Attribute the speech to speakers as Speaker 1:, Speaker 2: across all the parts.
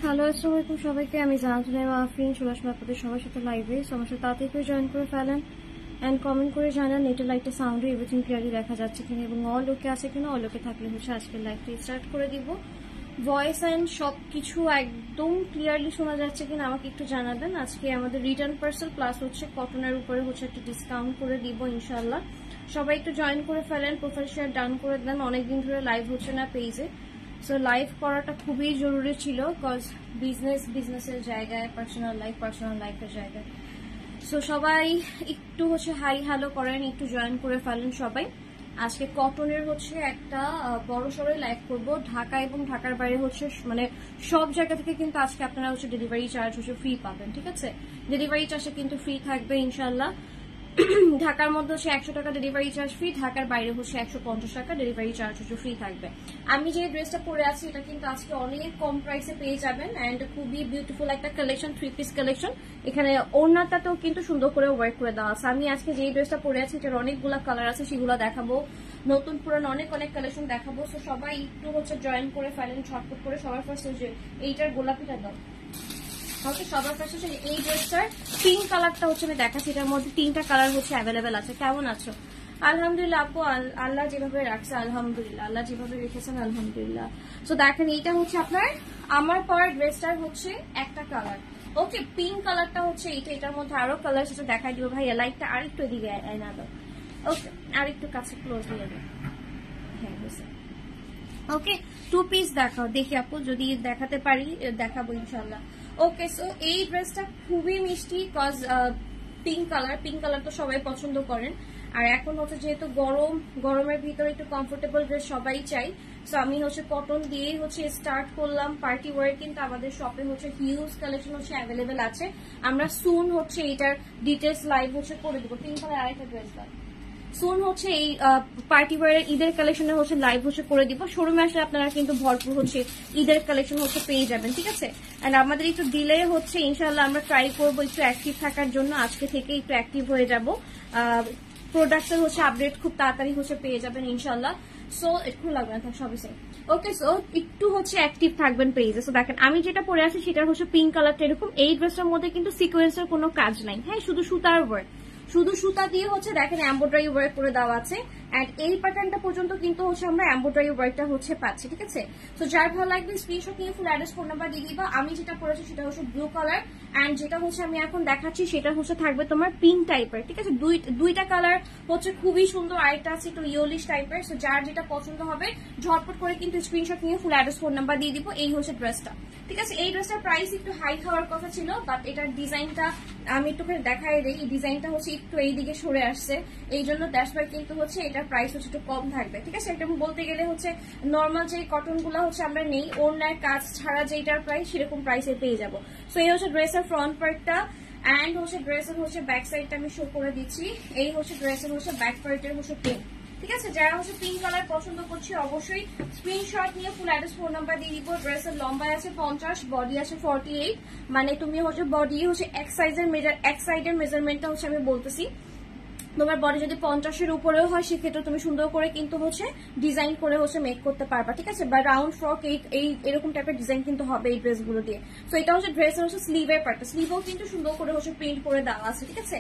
Speaker 1: Hello আসসালামু আলাইকুম সবাইকে। আমি জানাতুল আফরিন চলে আসলাম আপনাদের সবার সাথে লাইভে। সমস্যা তাড়াতাড়ি করে জয়েন করে ফেলেন অ্যান্ড কমেন্ট করে জানান নেটের লাইটে সাউন্ডে এভরিথিং ক্লিয়ারলি দেখা যাচ্ছে কিনা এবং অল ওকে আছে কিনা। অল ওকে থাকলে হচ্ছে আজকের লাইভটা স্টার্ট করে দিব। ভয়েস অ্যান্ড সব কিছু একদম ক্লিয়ারলি শোনা যাচ্ছে কিনা আমাকে একটু জানাবেন। আজকে আমাদের রিটার্ন পার্সেল প্লাস হচ্ছে কটনের উপরে হচ্ছে একটা ডিসকাউন্ট করে দিব ইনশাল্লাহ। সবাই একটু জয়েন করে ফেলেন, প্রোফাইল শেয়ার ডান করে দেন। অনেকদিন ধরে লাইভ হচ্ছে না পেজে, সো লাইভ করাটা খুবই জরুরি ছিল, কজ বিজনেসের জায়গায়, পার্সোনাল লাইফের জায়গায়। সো সবাই একটু হচ্ছে হাই হ্যালো করেন, একটু জয়েন করে ফেলেন সবাই। আজকে কটনের হচ্ছে একটা বড় সড়ো লাইভ করব। ঢাকা এবং ঢাকার বাইরে হচ্ছে মানে সব জায়গা থেকে কিন্তু আজকে আপনারা হচ্ছে ডেলিভারি চার্জ হচ্ছে ফ্রি পাবেন, ঠিক আছে? ডেলিভারি চার্জটা কিন্তু ফ্রি থাকবে ইনশাল্লাহ। ঢাকার মধ্যে হচ্ছে 100 টাকা ডেলিভারি চার্জ ফ্রি, ঢাকার বাইরে হচ্ছে 150 টাকা ডেলিভারি চার্জ হচ্ছে ফ্রি থাকবে। আমি যে ড্রেসটা পরে আছি এটা কিন্তু আজকে অনেক কম প্রাইসে পেয়ে যাবেন অ্যান্ড খুবই বিউটিফুল একটা কালেকশন, 3 পিস কালেকশন। এখানে ওড়নাটাতেও কিন্তু সুন্দর করে ওয়ার্ক করে দেওয়া আছে। আমি আজকে যে ড্রেসটা পরে আছি এটার অনেকগুলা কালার আছে, সেগুলো দেখাবো। নতুন পুরান অনেক কালেকশন দেখাবো। সো সবাই একটু হচ্ছে জয়েন করে ফেলেন ঝটপট করে। সবার ফার্স্ট হচ্ছে এইটার গোলাপিটা দাও। ওকে, সবার ফার্স্ট হচ্ছে এই ড্রেসটার পিঙ্ক কালারটা হচ্ছে আমি দেখাচ্ছি। এটার মধ্যে 3টা কালার হচ্ছে অ্যাভেলেবেল আছে। কেমন আছো? আলহামদুলিল্লাহ আপু, আল্লাহ যেভাবে রাখছে আলহামদুলিল্লাহ, আল্লাহ যেভাবে রেখেছেন আলহামদুলিল্লাহ। তো দেখেন এইটা হচ্ছে আপনার আমার পরা ড্রেসটার হচ্ছে একটা কালার। ওকে, পিঙ্ক কালারটা হচ্ছে এইটা। এটার মধ্যে আরো কালার আছে, দেখাই দিব। ভাইয়া লাইটটা আরেকটু এদিকে না দাও। ওকে, আরেকটু কাছে ক্লোজ দিয়ে দাও। হ্যাঁ বুঝছি। ওকে, 2 পিস দেখাও দেখি আপু, যদি দেখাতে পারি দেখাবো ইনশাল্লাহ। ওকে, সো এই ড্রেসটা খুবই মিষ্টি, কজ পিঙ্ক কালার তো সবাই পছন্দ করেন। আর এখন হচ্ছে যেহেতু গরমের ভিতরে একটু কমফোর্টেবল ড্রেস সবাই চাই, সো আমি হচ্ছে কটন দিয়েই হচ্ছে স্টার্ট করলাম। পার্টি ওয়ার কিন্তু আমাদের শপে হচ্ছে হিউজ কালেকশন হচ্ছে অ্যাভেলেবেল আছে। আমরা সুন হচ্ছে এটার ডিটেলস লাইভ হচ্ছে করে দিব। পিঙ্ক কালার আরেকটা ড্রেস দাও। সুন হচ্ছে এই পার্টি ওয়ারের ঈদের কালেকশনের হচ্ছে লাইভ হচ্ছে করে দিব। শোরুমে আসলে আপনারা কিন্তু ভরপুর হচ্ছে ঈদের কালেকশন হচ্ছে পেয়ে যাবেন, ঠিক আছে? এন্ড আমাদের একটু ডিলে হচ্ছে, ইনশাল্লাহ আমরা ট্রাই করবো একটু অ্যাক্টিভ থাকার জন্য। আজকে থেকে একটু অ্যাক্টিভ হয়ে যাব। প্রোডাক্টের হচ্ছে আপডেট খুব তাড়াতাড়ি হচ্ছে পেয়ে যাবেন ইনশাল্লাহ। সো একটু লাগবে না, সবই সেম। ওকে, সো একটু হচ্ছে অ্যাক্টিভ থাকবেন পেজে। সো দেখেন আমি যেটা পরে আছি সেটা হচ্ছে পিঙ্ক কালারটা এরকম। এই ড্রেসটার মধ্যে কিন্তু সিকোয়েন্সের কোনো কাজ নাই, হ্যাঁ, শুধু সুতার ওয়ার্ক, শুধু সুতা দিয়ে হচ্ছে দেখেন এমব্রয়ডারি ওয়ার্ক করে দেওয়া আছে। এন্ড এই প্যাটার্নটা পর্যন্ত কিন্তু হচ্ছে আমরা এমব্রয়ডারি ওয়ার্কটা হচ্ছে পাচ্ছি, ঠিক আছে? তো যার ভালো লাগবে স্ক্রিনশট নিয়ে ফুল অ্যাড্রেস ফোন নাম্বার দিয়ে দিবা। আমি যেটা পরেছি সেটা হচ্ছে ব্লু কালার এন্ড যেটা হচ্ছে আমি এখন দেখাচ্ছি সেটা হচ্ছে থাকবে তোমার পিঙ্ক টাইপের, ঠিক আছে? দুইটা কালার হচ্ছে খুবই সুন্দর, আরেকটা আছে একটু ইয়েলিশ টাইপের। সো যার যেটা পছন্দ হবে ঝটপট করে কিন্তু স্ক্রিনশট নিয়ে ফুল অ্যাড্রেস ফোন নাম্বার দিয়ে দিব। এই হচ্ছে ড্রেসটা, ঠিক আছে? এই ড্রেসটার প্রাইস একটু হাই হওয়ার কথা ছিল, বাট এটার ডিজাইনটা আমি একটুখানি দেখাই দিই। এই ডিজাইনটা হচ্ছে একটু এইদিকে সরে আসছে, এই জন্য দ্যাটস ওয়াই কিন্তু হচ্ছে এটার প্রাইস হচ্ছে একটু কম থাকবে, ঠিক আছে? এটা বলতে গেলে হচ্ছে নর্মাল যে কটন গুলা হচ্ছে আমরা নেই, ওড়নার কাজ ছাড়া যেটার প্রাইস সেরকম প্রাইসে পেয়ে যাবো। সো এই হচ্ছে ড্রেসের ফ্রন্ট পার্টটা অ্যান্ড হচ্ছে ড্রেসের হচ্ছে ব্যাক সাইডটা আমি শো করে দিচ্ছি। এই হচ্ছে ড্রেসের হচ্ছে ব্যাক পার্টের হচ্ছে পিঙ্ক, ঠিক আছে? যারা হচ্ছে পিঙ্ক কালার পছন্দ করছি অবশ্যই স্ক্রিনশট নিয়ে ফুল অ্যাড্রেস ফোন নাম্বার দিয়ে দিব। ড্রেসের লম্বায় আছে 50, বডি আছে 48। মানে তুমি হচ্ছে বডি হচ্ছে এক সাইডের মেজারমেন্টটা হচ্ছে আমি বলতেছি। তোমার বডি যদি 50-এর উপরেও হয় সেক্ষেত্রে তুমি সুন্দর করে কিন্তু হচ্ছে ডিজাইন করে হচ্ছে মেক করতে পারবা, ঠিক আছে? বা রাউন্ড ফ্রক এই এরকম টাইপের ডিজাইন কিন্তু হবে এই ড্রেসগুলো দিয়ে। তো এটা হচ্ছে ড্রেসের হচ্ছে স্লিভের পার্টটা, স্লিভও কিন্তু সুন্দর করে হচ্ছে প্রিন্ট করে দেওয়া আছে, ঠিক আছে?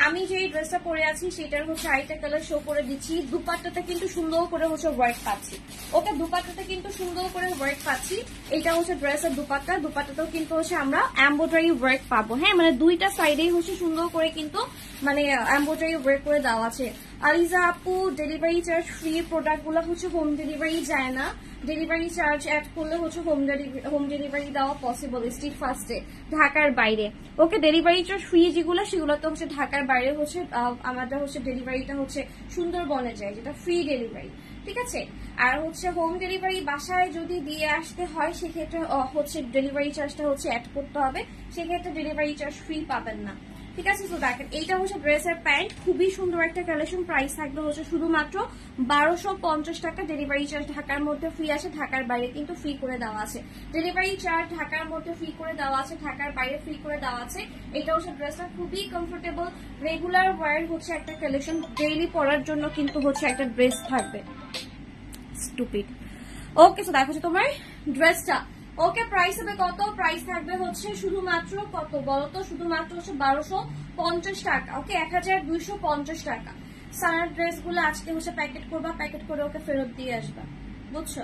Speaker 1: আমি যে ড্রেসটা পরে আছি সেটার হচ্ছে আরেকটা কালার শো করে দিচ্ছি। দুপাট্টাতে কিন্তু সুন্দর করে হচ্ছে ওয়ার্ক পাচ্ছি। ওকে, দুপাট্টাতে কিন্তু সুন্দর করে ওয়ার্ক পাচ্ছি। এটা হচ্ছে ড্রেসের দুপাট্টাতেও কিন্তু হচ্ছে আমরা এমব্রয়ডারি ওয়ার্ক পাবো, হ্যাঁ, মানে দুইটা সাইডেই হচ্ছে সুন্দর করে কিন্তু মানে এমব্রয়ডারি ওয়ার্ক করে দেওয়া আছে। আলিজা আপু, ডেলিভারি চার্জ ফ্রি প্রোডাক্ট গুলো হচ্ছে হোম ডেলিভারি যায় না, ডেলিভারি চার্জ অ্যাড করলে হচ্ছে হোম ডেলিভারি দেওয়া পসিবল স্ট্রিট ফার্স্টে ঢাকার বাইরে। ওকে, ডেলিভারি চার্জ ফ্রি যেগুলো সেগুলো তো হচ্ছে ঢাকার বাইরে হচ্ছে আমাদের হচ্ছে ডেলিভারিটা হচ্ছে সুন্দরবনে যায়, যেটা ফ্রি ডেলিভারি, ঠিক আছে? আর হচ্ছে হোম ডেলিভারি বাসায় যদি দিয়ে আসতে হয় সেক্ষেত্রে হচ্ছে ডেলিভারি চার্জটা হচ্ছে অ্যাড করতে হবে, সেক্ষেত্রে ডেলিভারি চার্জ ফ্রি পাবেন না, ঠিক আছে? তো দেখেন এইটা হচ্ছে ড্রেসের প্যান্ট, খুবই সুন্দর একটা কালেকশন। প্রাইস থাকবে হচ্ছে শুধুমাত্র 1250 টাকা। ডেলিভারি চার্জ ঢাকার মধ্যে ফ্রি আছে, ঢাকার বাইরে কিন্তু ফ্রি করে দেওয়া আছে। ডেলিভারি চার্জ ঢাকার মধ্যে ফ্রি করে দেওয়া আছে, ঢাকার বাইরে ফ্রি করে দেওয়া আছে। এটা হচ্ছে ড্রেসটা খুবই কমফোর্টেবল, রেগুলার ওয়ার হচ্ছে একটা কালেকশন, ডেইলি পরার জন্য কিন্তু হচ্ছে একটা ড্রেস থাকবে। স্টুপিড। ওকে, সো দেখো তোমার ড্রেসটা ওকে, প্রাইস হবে কত? প্রাইস থাকবে হচ্ছে শুধুমাত্র কত বলতো? শুধুমাত্র হচ্ছে 1250 টাকা। ওকে, 1250 টাকা। সানার ড্রেস গুলো আজকে হচ্ছে প্যাকেট করবা, প্যাকেট করে ওকে ফেরত দিয়ে আসবা, বুঝছো?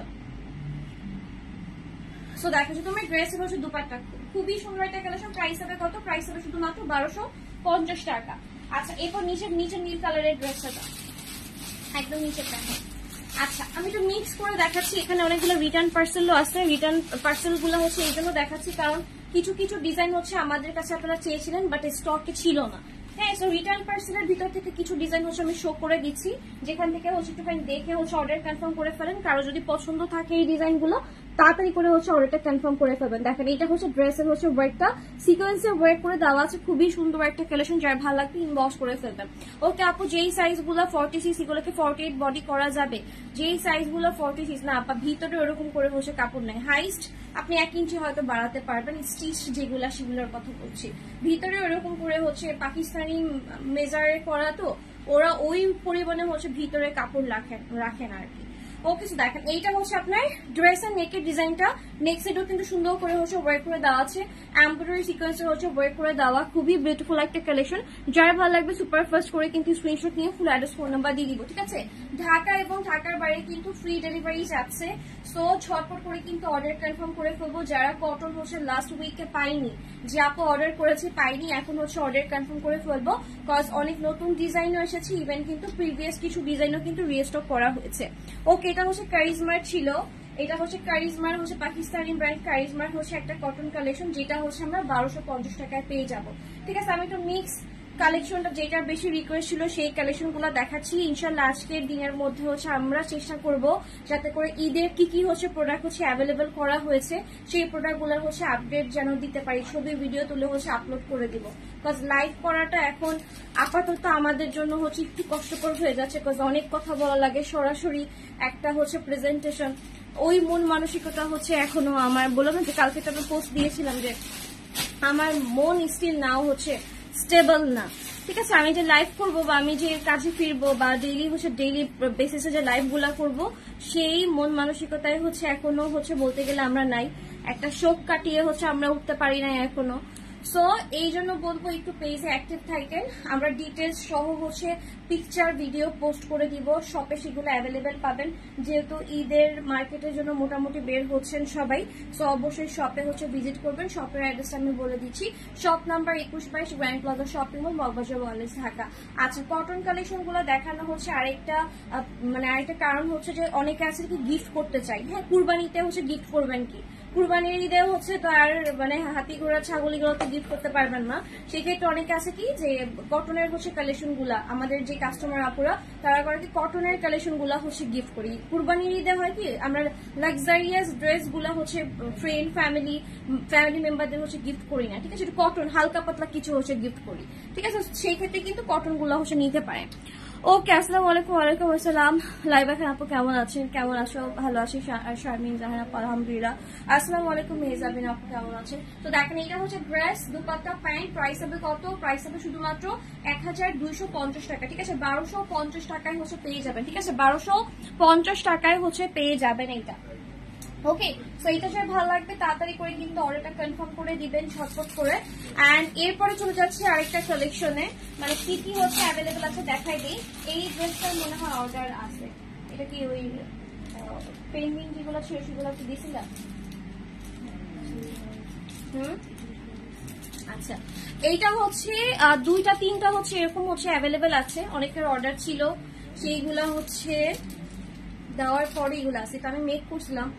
Speaker 1: সো দেখো যে তোমার ড্রেসের হচ্ছে দুপাট্টা খুবই সুন্দর একটা কালেকশন। প্রাইস হবে কত? প্রাইস হবে শুধুমাত্র 1250 টাকা। আচ্ছা, এরপর নিচের নীল কালারের ড্রেসটা একদম নিচে দেখো। আচ্ছা, আমি একটু মিক্স করে দেখাচ্ছি। এখানে অনেকগুলো রিটার্ন পার্সেলও আছে। রিটার্ন পার্সেল গুলো হচ্ছে এই জন্য দেখাচ্ছি কারণ কিছু কিছু ডিজাইন হচ্ছে আমাদের কাছে আপনারা চেয়েছিলেন বাট স্টকে ছিল না। হ্যাঁ, সো রিটার্ন পার্সেলের ভিতর থেকে কিছু ডিজাইন হচ্ছে আমি শো করে দিচ্ছি, যেখান থেকে হচ্ছে একটুখানি দেখে হচ্ছে অর্ডার কনফার্ম করে ফেলেন। কারো যদি পছন্দ থাকে এই ডিজাইন গুলো তাড়াতাড়ি করে হচ্ছে অর্ডারটা কনফার্ম করে ফেলবেন। দেখেন, এটা হচ্ছে ড্রেসের হচ্ছে ওয়ার্কটা সিকোয়েন্সের ওয়ার্ক করে দেওয়া আছে, খুবই সুন্দর একটা কালেকশন। যার ভালো লাগবে ইনবক্স করে ফেলবেন। ওকে আপু, যেই সাইজ গুলো 46 এগুলোকে 48 বডি করা যাবে? যেই সাইজ গুলো 46 না আপা, ভিতরে ওরকম করে হচ্ছে কাপড় নেই। হাইস্ট আপনি 1 ইঞ্চি হয়তো বাড়াতে পারবেন, স্টিচ যেগুলা সেগুলোর কথা বলছি। ভিতরে ওরকম করে হচ্ছে পাকিস্তানি মেজারে করা, তো ওরা ওই পরিমাণে হচ্ছে ভিতরে কাপড় রাখেন আর কি। ওকে, সো দেখেন এইটা হচ্ছে আপনার ড্রেসের নেকের ডিজাইনটা। নেক সাইডও কিন্তু সুন্দর করে হচ্ছে ওয়ার্ক করে দেওয়া আছে, এমব্রয়ডারি সিকোয়েন্সের হচ্ছে ওয়ার্ক করে দেওয়া, খুবই বিউটিফুল একটা কালেকশন। যার ভালো লাগবে সুপার ফাস্ট করে কিন্তু স্ক্রিনশট নিয়ে ফুল অ্যাড্রেস ফোন নাম্বার দিয়ে দিব, ঠিক আছে? ঢাকা এবং ঢাকার বাইরে কিন্তু ফ্রি ডেলিভারি যাচ্ছে। সো ঝটপট করে কিন্তু অর্ডার কনফার্ম করে ফেলবো। যারা কটন হচ্ছে লাস্ট উইকে পাইনি, যে আপু অর্ডার করেছে পাইনি, এখন হচ্ছে অর্ডার কনফার্ম করে ফেলবো। কজ অনেক নতুন ডিজাইনও এসেছে, ইভেন কিন্তু প্রিভিয়াস কিছু ডিজাইনও কিন্তু রিস্টক করা হয়েছে। ওকে, এটা হচ্ছে কারিজমার ছিল, এটা হচ্ছে কারিজমার হচ্ছে পাকিস্তানি ব্র্যান্ড কারিজমার হচ্ছে একটা কটন কালেকশন, যেটা হচ্ছে আমরা 1250 টাকায় পেয়ে যাব, ঠিক আছে? আমি একটু মিক্স কালেকশনটা যেটা বেশি রিকোয়েস্ট ছিল সেই কালেকশন গুলো দেখাচ্ছি। ইনশাল্লাহ আজকের দিনের মধ্যে হচ্ছে আমরা চেষ্টা করব যাতে করে ঈদের কি কি হচ্ছে প্রোডাক্ট হচ্ছে অ্যাভেলেবেল করা হয়েছে সেই প্রোডাক্ট গুলোর হচ্ছে আপডেট যেন দিতে পারি, ছবি ভিডিও তুলে হচ্ছে আপলোড করে দিব। বিকজ লাইভ করাটা এখন আপাতত আমাদের জন্য হচ্ছে একটু কষ্টকর হয়ে যাচ্ছে, বিকজ অনেক কথা বলা লাগে, সরাসরি একটা হচ্ছে প্রেজেন্টেশন, ওই মন মানসিকতা হচ্ছে এখনো আমার বললাম যে কালকে তো আমি পোস্ট দিয়েছিলাম যে আমার মন স্টিল নাও হচ্ছে স্টেবল না, ঠিক আছে? আমি যে লাইভ করবো বা আমি যে কাজে ফিরবো বা ডেইলি হচ্ছে ডেইলি বেসিসে যে লাইভ গুলা করবো সেই মন মানসিকতায় হচ্ছে এখনো হচ্ছে বলতে গেলে আমরা নাই, একটা শোক কাটিয়ে হচ্ছে আমরা উঠতে পারি নাই এখনো। সো এই জন্য বলবো একটু পেজে অ্যাক্টিভ থাকেন। আমরা ডিটেলস সহ হচ্ছে পিকচার ভিডিও পোস্ট করে দিব, শপে সেগুলো অ্যাভেলেবেল পাবেন। যেহেতু ঈদের মার্কেটের জন্য মোটামুটি বের হচ্ছেন সবাই, সো অবশ্যই শপে হচ্ছে ভিজিট করবেন। শপের অ্যাড্রেস আমি বলে দিচ্ছি, shop number 2122 grand plaza shopping mall, Moghbazar Wallace, Dhaka. আচ্ছা, কটন কালেকশন গুলো দেখানো হচ্ছে আরেকটা কারণ হচ্ছে যে অনেকে আছে কি গিফট করতে চাই। হ্যাঁ, কুরবানিতে হচ্ছে গিফট করবেন কি, কুরবানির ঈদে হচ্ছে তো আর হাতি ঘোড়া ছাগলি গুলো তো গিফট করতে পারবেন না। সেক্ষেত্রে অনেকে আছে কি যে কটনের হচ্ছে কালেকশন গুলা, আমাদের যে কাস্টমার আপুরা তারা করে কি কটনের কালেকশন গুলা হচ্ছে গিফট করি। কুরবানির ঈদে হয় কি আমরা লাক্সারিয়াস ড্রেস গুলা হচ্ছে ফ্রেন্ড ফ্যামিলি মেম্বারদের হচ্ছে গিফট করি না, ঠিক আছে? কটন হালকা পাতলা কিছু হচ্ছে গিফট করি, ঠিক আছে? সেই ক্ষেত্রে কিন্তু কটন গুলা হচ্ছে নিতে পারে। ওকে, আসসালামু আলাইকুম। ওয়ালাইকুম আসসালাম। লাইভ এখন আপু কেমন আছেন? কেমন আছো? ভালো আছি। শারমিন জাহান আপু আলহামদুলিল্লাহ। আসসালামু আলাইকুম মেহজাবিন আপু কেমন আছেন? তো দেখেন এটা হচ্ছে ড্রেস, দুপাট্টা, প্যান্ট। প্রাইস হবে কত? প্রাইস হবে শুধুমাত্র 1250 টাকা, ঠিক আছে? 1250 টাকায় হচ্ছে পেয়ে যাবেন, ঠিক আছে? 1250 টাকায় হচ্ছে পেয়ে যাবেন এইটা। ওকে, সো এটা যে ভালো লাগবে তাড়াতাড়ি করে কিন্তু অর্ডারটা কনফার্ম করে দিবেন ঝটপট করে। এন্ড এরপরে চলে যাচ্ছে আরেকটা কালেকশনে, মানে কি কি হচ্ছে অ্যাভেলেবেল আছে দেখাই দিই। এই ড্রেসটার মনে হয় অর্ডার আছে, এটা কি ওই পেন্ডিং যেগুলো ছিল সেগুলো কি দিয়েছিলাম? আচ্ছা, এইটা হচ্ছে 2টা 3টা হচ্ছে এরকম হচ্ছে অ্যাভেলেবেল আছে, অনেকের অর্ডার ছিল সেইগুলা হচ্ছে দেওয়ার পরে এগুলো আছে। এটা আমি মেক করছিলাম,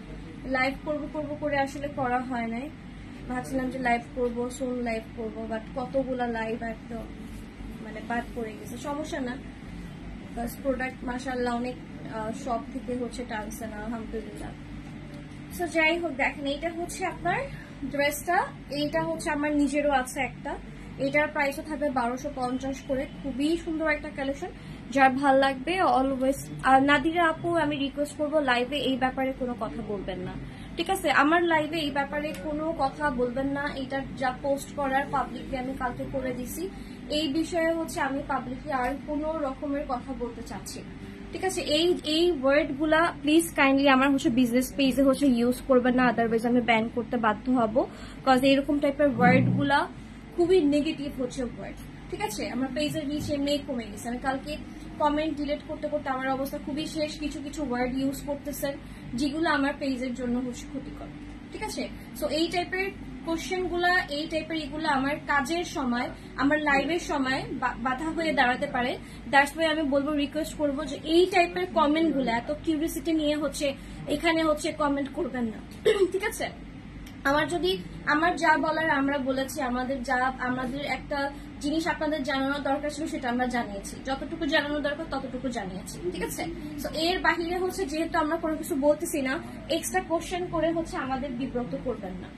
Speaker 1: লাইভ করব করে আসলে করা হয় নাই, ভাবছিলাম যে লাইভ করব সোন লাইভ করব, বাট কতগুলা লাইভ একদম মানে বাদ পড়ে গেছে। সমস্যা না, বাস প্রোডাক্ট মাশাআল্লাহ অনেক শপ থেকে হচ্ছে টানছে না আলহামদুলিল্লাহ। সো যাই হোক, দেখেন এইটা হচ্ছে আপনার ড্রেসটা, এইটা হচ্ছে আমার নিজেরও আছে একটা, এটার প্রাইসও থাকবে 1250 করে। খুবই সুন্দর একটা কালেকশন, যার ভাল লাগবে অলওয়েজ। আর নাদিরা আপু আমি রিকোয়েস্ট করবো লাইভে এই ব্যাপারে কোনো কথা বলবেন না, ঠিক আছে? আমার লাইভে এই ব্যাপারে কোনো কথা বলবেন না। এটা যা পোস্ট করার পাবলিকলি আমি কালকে করে দিছি, এই বিষয়ে হচ্ছে আমি পাবলিকলি আর কোনো রকমের কথা বলতে চাচ্ছি না, ঠিক আছে। এই ওয়ার্ড গুলা প্লিজ কাইন্ডলি আমার হচ্ছে বিজনেস পেজে হচ্ছে ইউজ করবেন না, আদারওয়াইজ আমি ব্যান করতে বাধ্য হব, বিকজ এরকম টাইপের ওয়ার্ড গুলা খুবই নেগেটিভ হচ্ছে ওয়ার্ড। ঠিক আছে, আমার পেজের রিচ এমনি কমে গেছে। আমি কালকে কমেন্ট ডিলিট করতে করতে আমার অবস্থা খুবই শেষ। কিছু কিছু ওয়ার্ড ইউজ করতেছেন যেগুলো আমার পেজের জন্য হচ্ছে ক্ষতিকর। ঠিক আছে, সো এই টাইপের কোশ্চেন গুলা, এই টাইপের এগুলো আমার কাজের সময়, আমার লাইভের সময় বাধা হয়ে দাঁড়াতে পারে। দ্যাটস ওয়াই আমি বলবো, রিকোয়েস্ট করবো যে এই টাইপের কমেন্ট গুলো এত কিউরিয়াসিটি নিয়ে হচ্ছে এখানে হচ্ছে কমেন্ট করবেন না। ঠিক আছে, আমার যা বলার আমরা বলেছি, আমাদের একটা জিনিস আপনাদের জানানোর দরকার ছিল সেটা আমরা জানিয়েছি, যতটুকু জানানোর দরকার ততটুকু জানিয়েছি। ঠিক আছে, তো এর বাহিরে হচ্ছে যেহেতু আমরা কোনো কিছু বলতেছি না, এক্সট্রা কোশ্চেন করে হচ্ছে আমাদের বিব্রত করবেন না।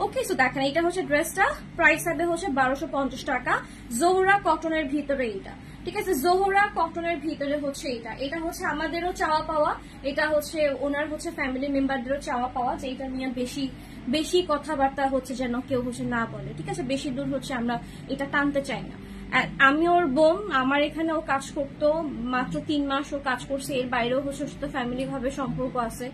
Speaker 1: ওকে, সো দেখেন এটা হচ্ছে ড্রেসটা, প্রাইস হবে হচ্ছে 1250 টাকা, জোহরা কটনের ভিতরে এটা। ঠিক আছে, জোহরা কটনের ভিতরে হচ্ছে এটা হচ্ছে আমাদেরও চাওয়া পাওয়া, এটা হচ্ছে ওনার হচ্ছে ফ্যামিলি মেম্বারদেরও চাওয়া পাওয়া যে এটা নিয়ে বেশি কথাবার্তা হচ্ছে যেন কেউ হচ্ছে না বলে। ঠিক আছে, বেশি দূর হচ্ছে আমরা এটা টানতে চাই না। আমি ওর বোন, আমার এখানেও কাজ করতো, মাত্র 3 মাস ও কাজ করছে, এর বাইরেও হচ্ছে সাথে ফ্যামিলি ভাবে সম্পর্ক আছে।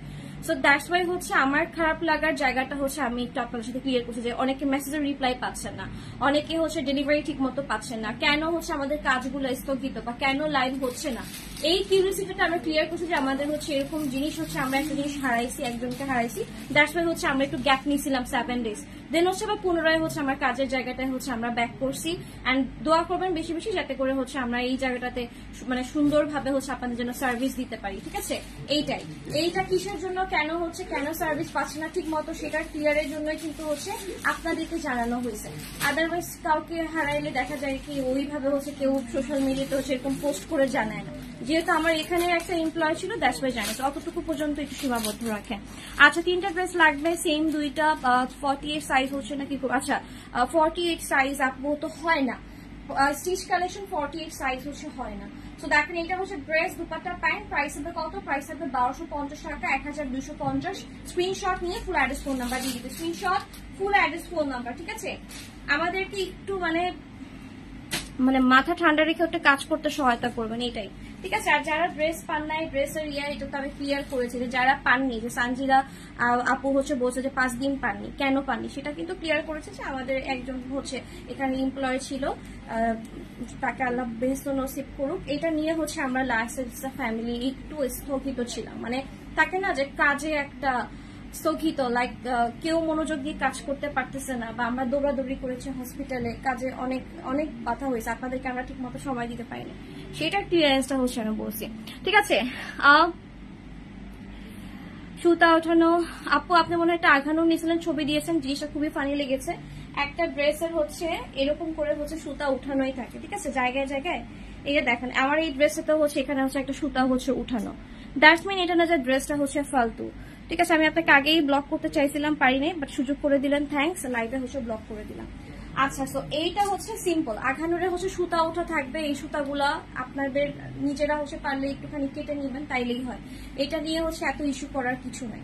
Speaker 1: সো দ্যাটস ওয়াই হচ্ছে আমার খারাপ লাগার জায়গাটা হচ্ছে আমি একটু আপনাদের সাথে ক্লিয়ার করছি যে অনেকে মেসেজের রিপ্লাই পাচ্ছেন না, অনেকে হচ্ছে ডেলিভারি ঠিক মতো পাচ্ছেন না, কেন হচ্ছে আমাদের কাজগুলো স্থগিত বা কেন লাইভ হচ্ছে না, এই কিউরিয়াসিটিটা আমরা ক্লিয়ার করছি যে আমাদের হচ্ছে এরকম জিনিস হচ্ছে আমরা একটা জিনিস হারাইছি, একজনকে হারাইছি। দ্যাটস ওয়াই হচ্ছে আমরা একটু গ্যাপ নিয়েছিলাম 7 days, দেন হচ্ছে বা পুনরায় হচ্ছে আমার কাজের জায়গাটায় হচ্ছে আমরা ব্যাক করছি। অ্যান্ড দোয়া করবেন বেশি বেশি যাতে করে হচ্ছে আমরা এই জায়গাটাতে মানে সুন্দরভাবে হচ্ছে আপনাদের জন্য সার্ভিস দিতে পারি। ঠিক আছে, এইটা কিসের জন্য, কেন সার্ভিস পাচ্ছে না ঠিক মতো, সেটা ক্লিয়ারের জন্য কিন্তু হচ্ছে আপনাদেরকে জানানো হয়েছে। আদারওয়াইজ কাউকে হারাইলে দেখা যায় কি ওইভাবে হচ্ছে কেউ সোশ্যাল মিডিয়াতে হচ্ছে এরকম পোস্ট করে জানায় না। যেহেতু আমার এখানে একটা এমপ্লয় ছিল, দ্যাটস ওয়াই জানাই, অতটুকু পর্যন্ত একটু সীমাবদ্ধ রাখেন। আচ্ছা, 3টা ড্রেস লাগবে, সেম 2টা, 48 সাইজ হচ্ছে নাকি? আচ্ছা, 48 সাইজ আপু তো হয় না, স্টিচ কালেকশন 48 সাইজ হচ্ছে হয় না। তো দেখেন এটা হচ্ছে ড্রেস, দুপাট্টা, প্যান্ট, প্রাইস হবে কত? প্রাইস হবে 1250 টাকা, 1250। স্ক্রিনশট নিয়ে ফুল অ্যাড্রেস ফোন নাম্বার দিয়ে দিবে, screenshot full address phone number. ঠিক আছে, আমাদেরকে একটু মানে মাথা ঠান্ডা রেখে একটা কাজ করতে সহায়তা করবেন, এটাই। ঠিক আছে, আর যারা ড্রেস পান নাই, ড্রেসের এটা তো আমি ক্লিয়ার করেছি যে যারা পাননি, যে সানজিরা আপু হচ্ছে বলছে যে 5 দিন পাননি, কেন পাননি সেটা কিন্তু ক্লিয়ার করেছে যে আমাদের একজন হচ্ছে এখানে এমপ্লয় ছিল, তাকে আল্লাহ বেহেশত নসিব করুক। এটা নিয়ে হচ্ছে আমরা লাস্ট ফ্যামিলি একটু স্থগিত ছিলাম, মানে থাকে না যে কাজে একটা স্থগিত, লাইক কেউ মনোযোগ দিয়ে কাজ করতে পারতেছে না, বা আমরা দৌড়াদৌড়ি করেছি হসপিটালে, কাজে অনেক অনেক বাধা হয়েছে, আপনাদেরকে আমরা ঠিক মতো সময় দিতে পারিনি, সেটার ক্লিয়ারেন্সটা হচ্ছে আমি বলছি। ঠিক আছে, সুতা ওঠানো আপু, আপনি মনে হয় একটা আঘানো নিয়েছিলেন, ছবি দিয়েছেন, জিনিসটা খুবই ফানি লেগেছে। একটা ড্রেসের হচ্ছে এরকম করে হচ্ছে সুতা উঠানোই থাকে। ঠিক আছে, জায়গায় জায়গায় এই যে দেখেন আমার এই ড্রেসটা হচ্ছে এখানে হচ্ছে একটা সুতা হচ্ছে উঠানো, দ্যাটস মিন এটা না যে ড্রেসটা হচ্ছে ফালতু। ঠিক আছে, আমি আপনাকে আগেই ব্লক করতে চাইছিলাম, পারিনি, বাট সুযোগ করে দিলেন, থ্যাঙ্কস, লাইভে হচ্ছে ব্লক করে দিলাম। আচ্ছা, তো এইটা হচ্ছে সিম্পল আঘানুরে হচ্ছে সুতা ওঠা থাকবে, এই সুতাগুলা আপনাদের নিজেরা হচ্ছে পারলে একটুখানি কেটে নেবেন, তাইলেই হয়, এটা নিয়ে হচ্ছে এত ইস্যু করার কিছু নাই।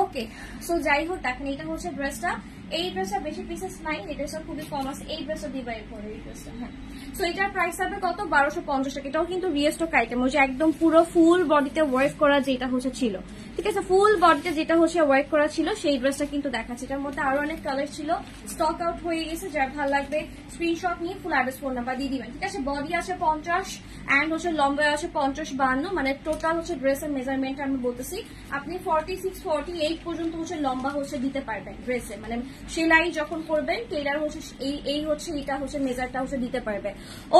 Speaker 1: ওকে, সো যাই হোক দেখেন এটা হচ্ছে ড্রেসটা, এই ড্রেসটা বেশি পিসেস নাই, এই ড্রেসটা খুবই কম আছে, এই ড্রেসটা দিবা এরপরে এই ড্রেসটা। হ্যাঁ, সো এটার প্রাইস হবে কত? 1250 টাকা। এটাও কিন্তু রিস্টক আইটেম, ওই যে একদম পুরো ফুল বডিতে ওয়ার্ক করা যেটা হচ্ছে ছিল। ঠিক আছে, ফুল বডিতে যেটা হচ্ছে ওয়ার্ক করা ছিল সেই ড্রেসটা কিন্তু দেখাচ্ছে। এটার মধ্যে আরো অনেক কালার ছিল, স্টক আউট হয়ে গেছে, যার ভালো লাগবে স্ক্রিনশট নিয়ে ফুল অ্যাড্রেস ফোন নাম্বার দিয়ে দিবেন। ঠিক আছে, বডি আছে 50 অ্যান্ড হচ্ছে লম্বা আছে 50-52, মানে টোটাল হচ্ছে ড্রেসের মেজারমেন্ট আমি বলতেছি, আপনি 46-48 পর্যন্ত হচ্ছে লম্বা হচ্ছে দিতে পারবেন ড্রেসে, মানে সেলাই যখন করবেন টেলার হচ্ছে এই হচ্ছে এটা হচ্ছে মেজারটা হচ্ছে দিতে পারবে।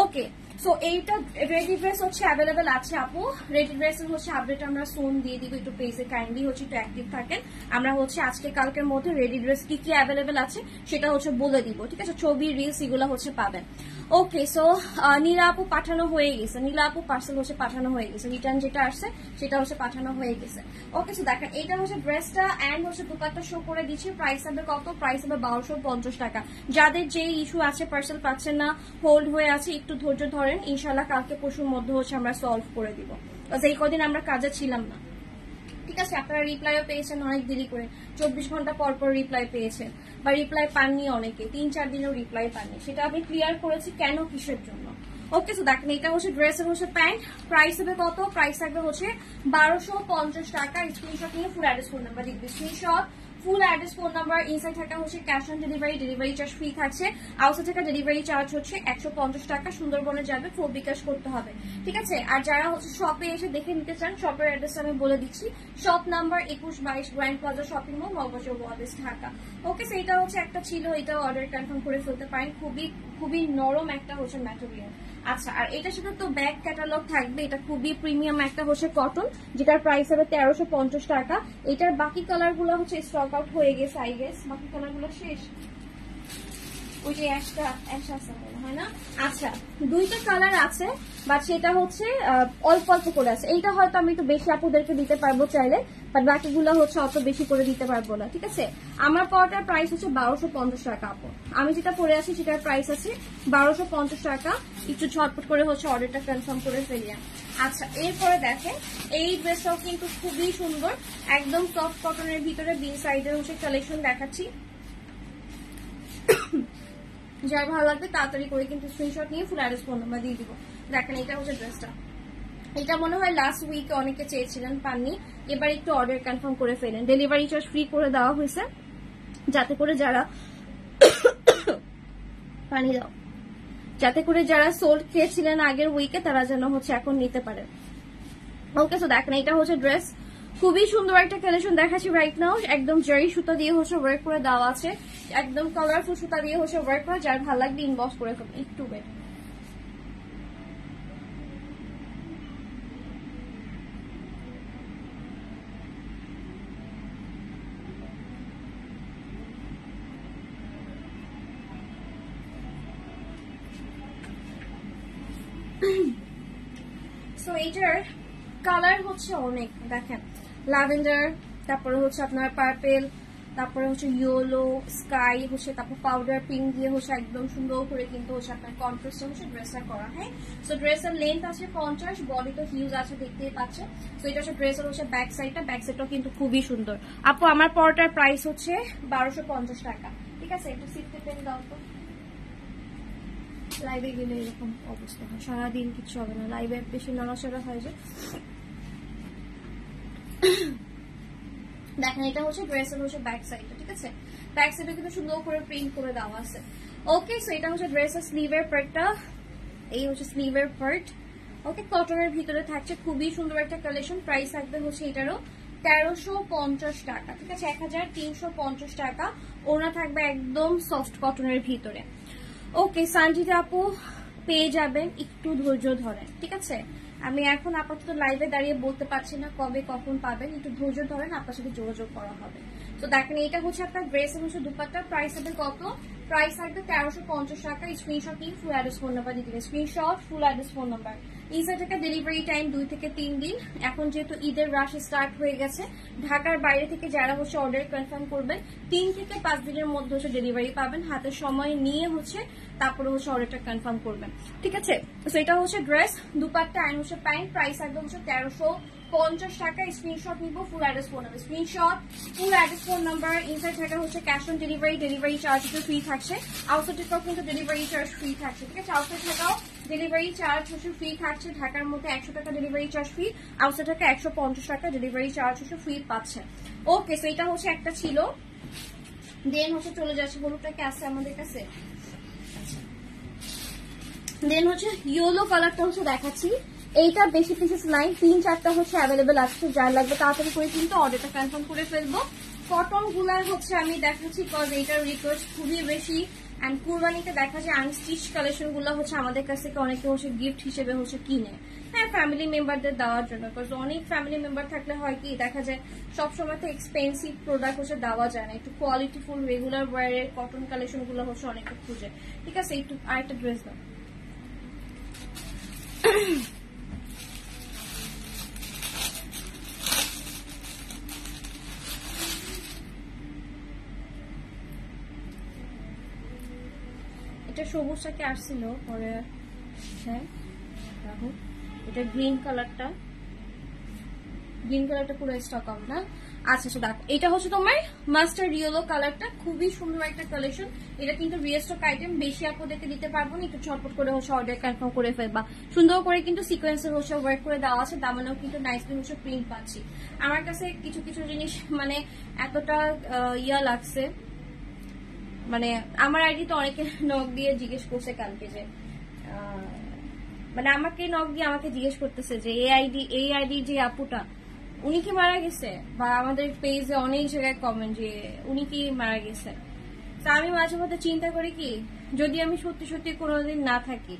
Speaker 1: ওকে, সো এইটা রেডি ড্রেস হচ্ছে অ্যাভেলেবেল আছে আপু, রেডি ড্রেসের হচ্ছে আপডেট আমরা সোন দিয়ে দিব, একটু পেজে কাইন্ডলি হচ্ছে একটু অ্যাক্টিভ থাকেন, আমরা হচ্ছে আজকে কালকের মধ্যে রেডি ড্রেস কি কি অ্যাভেলেবেল আছে সেটা হচ্ছে বলে দিব। ঠিক আছে, ছবি রিলস এগুলো হচ্ছে পাবেন। ওকে, সো নীলা আপু পাঠানো হয়ে গেছে, নীলা আপু পার্সেল হচ্ছে পাঠানো হয়ে গেছে, রিটার্ন যেটা আসছে সেটা হচ্ছে পাঠানো হয়ে গেছে। ওকে, সো দেখেন এটা হচ্ছে ড্রেসটা অ্যান্ড হচ্ছে দুপাট্টা শো করে দিচ্ছি, প্রাইস হবে কত? প্রাইস হবে 1250 টাকা। যাদের যে ইস্যু আছে পার্সেল পাচ্ছেন না, হোল্ড হয়ে আছে, একটু ধৈর্য ধরেন, ইনশাল্লাহ কালকে পরশুর মধ্যে হচ্ছে আমরা সলভ করে দিব, এই কদিন আমরা কাজে ছিলাম না। ঠিক আছে, আপনারা রিপ্লাইও পেয়েছেন অনেক দেরি করে, 24 ঘন্টা পর পর রিপ্লাই পেয়েছেন, বা রিপ্লাই পাননি অনেকে, 3-4 দিনেও রিপ্লাই পাননি, সেটা আমি ক্লিয়ার করেছি কেন কিসের জন্য। ওকে, সো দেখেন এটা হচ্ছে ড্রেসের হচ্ছে প্যান্ট, প্রাইস হবে কত, প্রাইস থাকবে হচ্ছে 1250 টাকা। স্ক্রিনশট নিয়ে ফুল অ্যাড্রেস ফোন নাম্বার দিবে, screenshot full address phone number, inside থাকা হচ্ছে cash on delivery, delivery charge free থাকছে, আউটসাইড থাকা ডেলিভারি চার্জ হচ্ছে 150 টাকা। সুন্দরবনে যাবে, ফোন বিকাশ করতে হবে, ঠিক আছে। আর যারা হচ্ছে শপে এসে দেখে নিতে চান, শপের অ্যাড্রেস আমি বলে দিচ্ছি, shop number 2122 grand plaza shopping mall, Moghbazar ওয়াদেস, ঢাকা। ওকে, সো এটা হচ্ছে একটা ছিল, এটাও অর্ডার কনফার্ম করে ফেলতে পারেন। খুবই নরম একটা হচ্ছে ম্যাটেরিয়াল। আচ্ছা, আর এটার সাথে তো ব্যাক ক্যাটালগ থাকবে, এটা খুবই প্রিমিয়াম একটা হচ্ছে কটন, যেটার প্রাইস হবে 1350 টাকা। এটার বাকি কালার গুলো হচ্ছে স্টক আউট হয়ে গেছে, আই গেস বাকি কালার গুলো শেষ, ওই যে অ্যাশ আছে হয় না। আচ্ছা, দুইটা কালার আছে, বাট সেটা হচ্ছে অল্প অল্প করে আছে। এইটা হয়তো আমি একটু বেশি আপুদেরকে দিতে পারবো চাইলে, বাট বাকিগুলো হচ্ছে অত বেশি করে দিতে পারবো না, ঠিক আছে। আমার পরটার প্রাইস হচ্ছে 1250 টাকা আপু, আমি যেটা পরে আছি সেটার প্রাইস আছে 1250 টাকা। একটু ঝটপট করে হচ্ছে অর্ডারটা কনফার্ম করে ফেলিয়া। আচ্ছা, এরপরে দেখেন এই ড্রেসটাও কিন্তু খুবই সুন্দর, একদম সফট কটনের ভিতরে বি সাইডের হচ্ছে কালেকশন দেখাচ্ছি। যার ভালো লাগবে তাড়াতাড়ি করে কিন্তু স্ক্রিনশট নিয়ে ফুল অ্যাড্রেস ফোন নাম্বার দিয়ে দিব। দেখেন এটা হচ্ছে ড্রেসটা, এটা মনে হয় লাস্ট উইকে অনেকে চেয়েছিলেন, পাননি, এবার একটু অর্ডার কনফার্ম করে ফেলেন। ডেলিভারি চার্জ ফ্রি করে দেওয়া হয়েছে, যাতে করে যারা পানি দাও, যাতে করে যারা সোল্ড খেয়েছিলেন আগের উইকে তারা যেন হচ্ছে এখন নিতে পারে। ওকে, সো দেখেন এটা হচ্ছে ড্রেস, খুবই সুন্দর একটা কালেকশন দেখাচ্ছি রাইট নাও। একদম জারি সুতা দিয়ে হচ্ছে ওয়ার্ক করে দেওয়া আছে, একদম কালারফুল সুতা দিয়ে হচ্ছে ওয়ার্ক করে, যার ভালো লাগবে ইনবক্স করে ফেলবেন। একটু বেট সো এইটার কালার হচ্ছে অনেক, দেখেন ল্যাভেন্ডার, তারপরে হচ্ছে আপনার পার্পেল, তারপরে হচ্ছে ইয়েলো, স্কাই হচ্ছে, তারপর পাউডার পিঙ্ক দিয়ে হচ্ছে একদম সুন্দর করে কিন্তু হচ্ছে আপনার কন্ট্রাস্ট হচ্ছে ড্রেসটা করা। হ্যাঁ, সো ড্রেসের লেন্থ আছে 50, বডি তো হিউজ আছে দেখতেই পাচ্ছেন। সো এটা হচ্ছে ড্রেসের হচ্ছে ব্যাক সাইডটা, ব্যাক সাইডটাও কিন্তু খুবই সুন্দর। আপু আমার পরটার প্রাইস হচ্ছে 1250 টাকা, ঠিক আছে। একটু সিটে পেন দাও তো, লাইভে গেলে এরকম অবস্থা হয়, সারাদিন কিছু হবে না, লাইভে বেশি নড়াচড়া হয় যে। দেখেন এটা হচ্ছে ড্রেসের হচ্ছে ব্যাক সাইডটা, ঠিক আছে। ব্যাক সাইডে কিন্তু সুন্দর করে প্রিন্ট করে দেওয়া আছে। ওকে, সো এটা হচ্ছে ড্রেসের স্লিভের পার্টটা, এই হচ্ছে স্লিভের পার্ট। ওকে, কটনের ভিতরে থাকছে, খুবই সুন্দর একটা কালেকশন। প্রাইস থাকবে হচ্ছে এটারও 1350 টাকা, ঠিক আছে, 1350 টাকা। ওনা থাকবে একদম সফট কটনের ভিতরে। ওকে, সানজিদা আপু পেয়ে যাবেন, একটু ধৈর্য ধরেন, ঠিক আছে। আমি এখন আপাতত লাইভে দাঁড়িয়ে বলতে পারছি না কবে কখন পাবেন, একটু ধৈর্য ধরেন, আপনার সাথে যোগাযোগ করা হবে। তো দেখেন এটা হচ্ছে আপনার ড্রেসের হচ্ছে দুপাট্টা, প্রাইস হবে কত, প্রাইস থাকবে 1350 টাকা। স্ক্রিনশট নিয়ে ফুল অ্যাড্রেস ফোন নাম্বার দিয়ে দিবেন, screenshot full address phone number. Inside থেকে ডেলিভারি টাইম 2 থেকে 3 দিন। এখন যেহেতু ঈদের রাশ স্টার্ট হয়ে গেছে, ঢাকার বাইরে থেকে যারা হচ্ছে অর্ডার কনফার্ম করবেন 3 থেকে 5 দিনের মধ্যে হচ্ছে ডেলিভারি পাবেন, হাতে সময় নিয়ে হচ্ছে তারপরে হচ্ছে অর্ডারটা কনফার্ম করবেন, ঠিক আছে। তো এটা হচ্ছে ড্রেস, দুপাট্টা আর হচ্ছে প্যান্ট, প্রাইস একদম হচ্ছে 1350 টাকা। স্ক্রিনশট নিব full address phone number, screenshot full address phone number. Inside থাকা হচ্ছে cash on delivery, delivery charge free থাকছে, আউটসাইড থেকেও কিন্তু ডেলিভারি চার্জ ফ্রি থাকছে, ঠিক আছে। আউটসাইড থেকেও ডেলিভারি চার্জ হচ্ছে ফ্রি থাকছে, ঢাকার মধ্যে 100 টাকা ডেলিভারি চার্জ ফ্রি, আউটসাইড থেকে 150 টাকা ডেলিভারি চার্জ হচ্ছে ফ্রি পাচ্ছে। ওকে, সো এটা হচ্ছে একটা ছিল, দেন হচ্ছে চলে যাচ্ছে হলুদটাকে আছে আমাদের কাছে, দেন হচ্ছে ইয়েলো কালারটা হচ্ছে দেখাচ্ছি। এইটা বেশি পিসেস নাই, 3-4টা হচ্ছে অ্যাভেলেবেল আছে, যার লাগবে তাড়াতাড়ি করে কিন্তু অর্ডারটা কনফার্ম করে ফেলবো। কটন গুলার হচ্ছে আমি দেখাচ্ছি কজ এইটার রিকোয়েস্ট খুবই বেশি, এন্ড কুরবানিতে দেখা যায় আনস্টিচ কালেকশন গুলো হচ্ছে আমাদের কাছ থেকে অনেকে হচ্ছে গিফট হিসেবে হচ্ছে কিনে, হ্যাঁ, ফ্যামিলি মেম্বারদের দেওয়ার জন্য। কজ অনেক ফ্যামিলি মেম্বার থাকলে হয় কি দেখা যায় সবসময় তো এক্সপেন্সিভ প্রোডাক্ট হচ্ছে দেওয়া যায় না, একটু কোয়ালিটিফুল রেগুলার ওয়ারের কটন কালেকশন গুলো হচ্ছে অনেকে খুঁজে, ঠিক আছে। একটু আরেকটা ড্রেস দাও। এটা সবুজটাকে আসছিল পরে, হ্যাঁ রাখো, এটা গ্রিন কালারটা পুরো স্টক আউট না। আচ্ছা দেখো এটা হচ্ছে তোমার মাস্টার্ড ইয়েলো কালারটা, খুবই সুন্দর একটা কালেকশন। এটা কিন্তু রিস্টক আইটেম, বেশি আপনাদেরকে দিতে পারবো না, একটু ঝটপট করে হচ্ছে অর্ডার কনফার্ম করে ফেলবা। সুন্দর করে কিন্তু সিকোয়েন্সের হচ্ছে ওয়ার্ক করে দেওয়া আছে, দামানেও কিন্তু নাইসলি হচ্ছে প্রিন্ট পাচ্ছি। আমার কাছে কিছু কিছু জিনিস মানে এতটা ইয়া লাগছে, মানে আমার আইডি তো অনেকে নক দিয়ে জিজ্ঞেস করছে কালকে যে মানে আমাকে নক দিয়ে আমাকে জিজ্ঞেস করতেছে যে এই আইডি যে আপুটা উনি কি মারা গেছে, বা আমাদের পেজে অনেক জায়গায় কমেন্ট যে উনি কি মারা গেছে। তা আমি মাঝে মধ্যে চিন্তা করি কি, যদি আমি সত্যি সত্যি কোনোদিন না থাকি,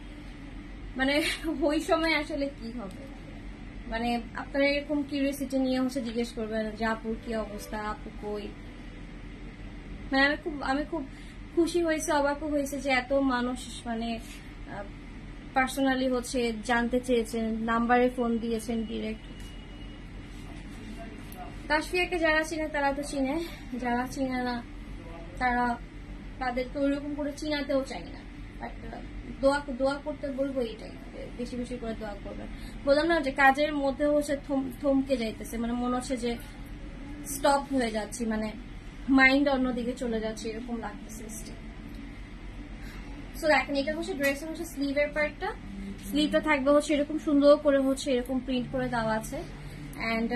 Speaker 1: মানে ওই সময় আসলে কি হবে। মানে আপনারা এরকম কিউরিয়াসিটি নিয়ে হচ্ছে জিজ্ঞেস করবেন যে আপুর কি অবস্থা, আপু কই। মানে আমি খুব খুশি হয়েছে, অবাকও হয়েছে যে এত মানুষ মানে পার্সোনালি হচ্ছে জানতে চেয়েছেন, নাম্বারে ফোন দিয়েছেন ডিরেক্ট। তাসফিয়াকে যারা চিনে তারা তো চিনে, যারা চিনে না তারা তাদেরকে ওইরকম করে চিনাতেও চাই না। বাট দোয়া করতে বলবো, এটাই বেশি বেশি করে দোয়া করবেন। বললাম না যে কাজের মধ্যে হচ্ছে থমকে যাইতেছে, মানে মনে হচ্ছে যে স্টপ হয়ে যাচ্ছি, মানে মাইন্ড অন্যদিকে চলে যাচ্ছে এরকম লাগতেছে। সো দেখেন এটা হচ্ছে ড্রেসের হচ্ছে স্লিভের পার্টটা, স্লিভটা থাকবে হচ্ছে এরকম সুন্দর করে হচ্ছে এরকম প্রিন্ট করে দেওয়া আছে, অ্যান্ড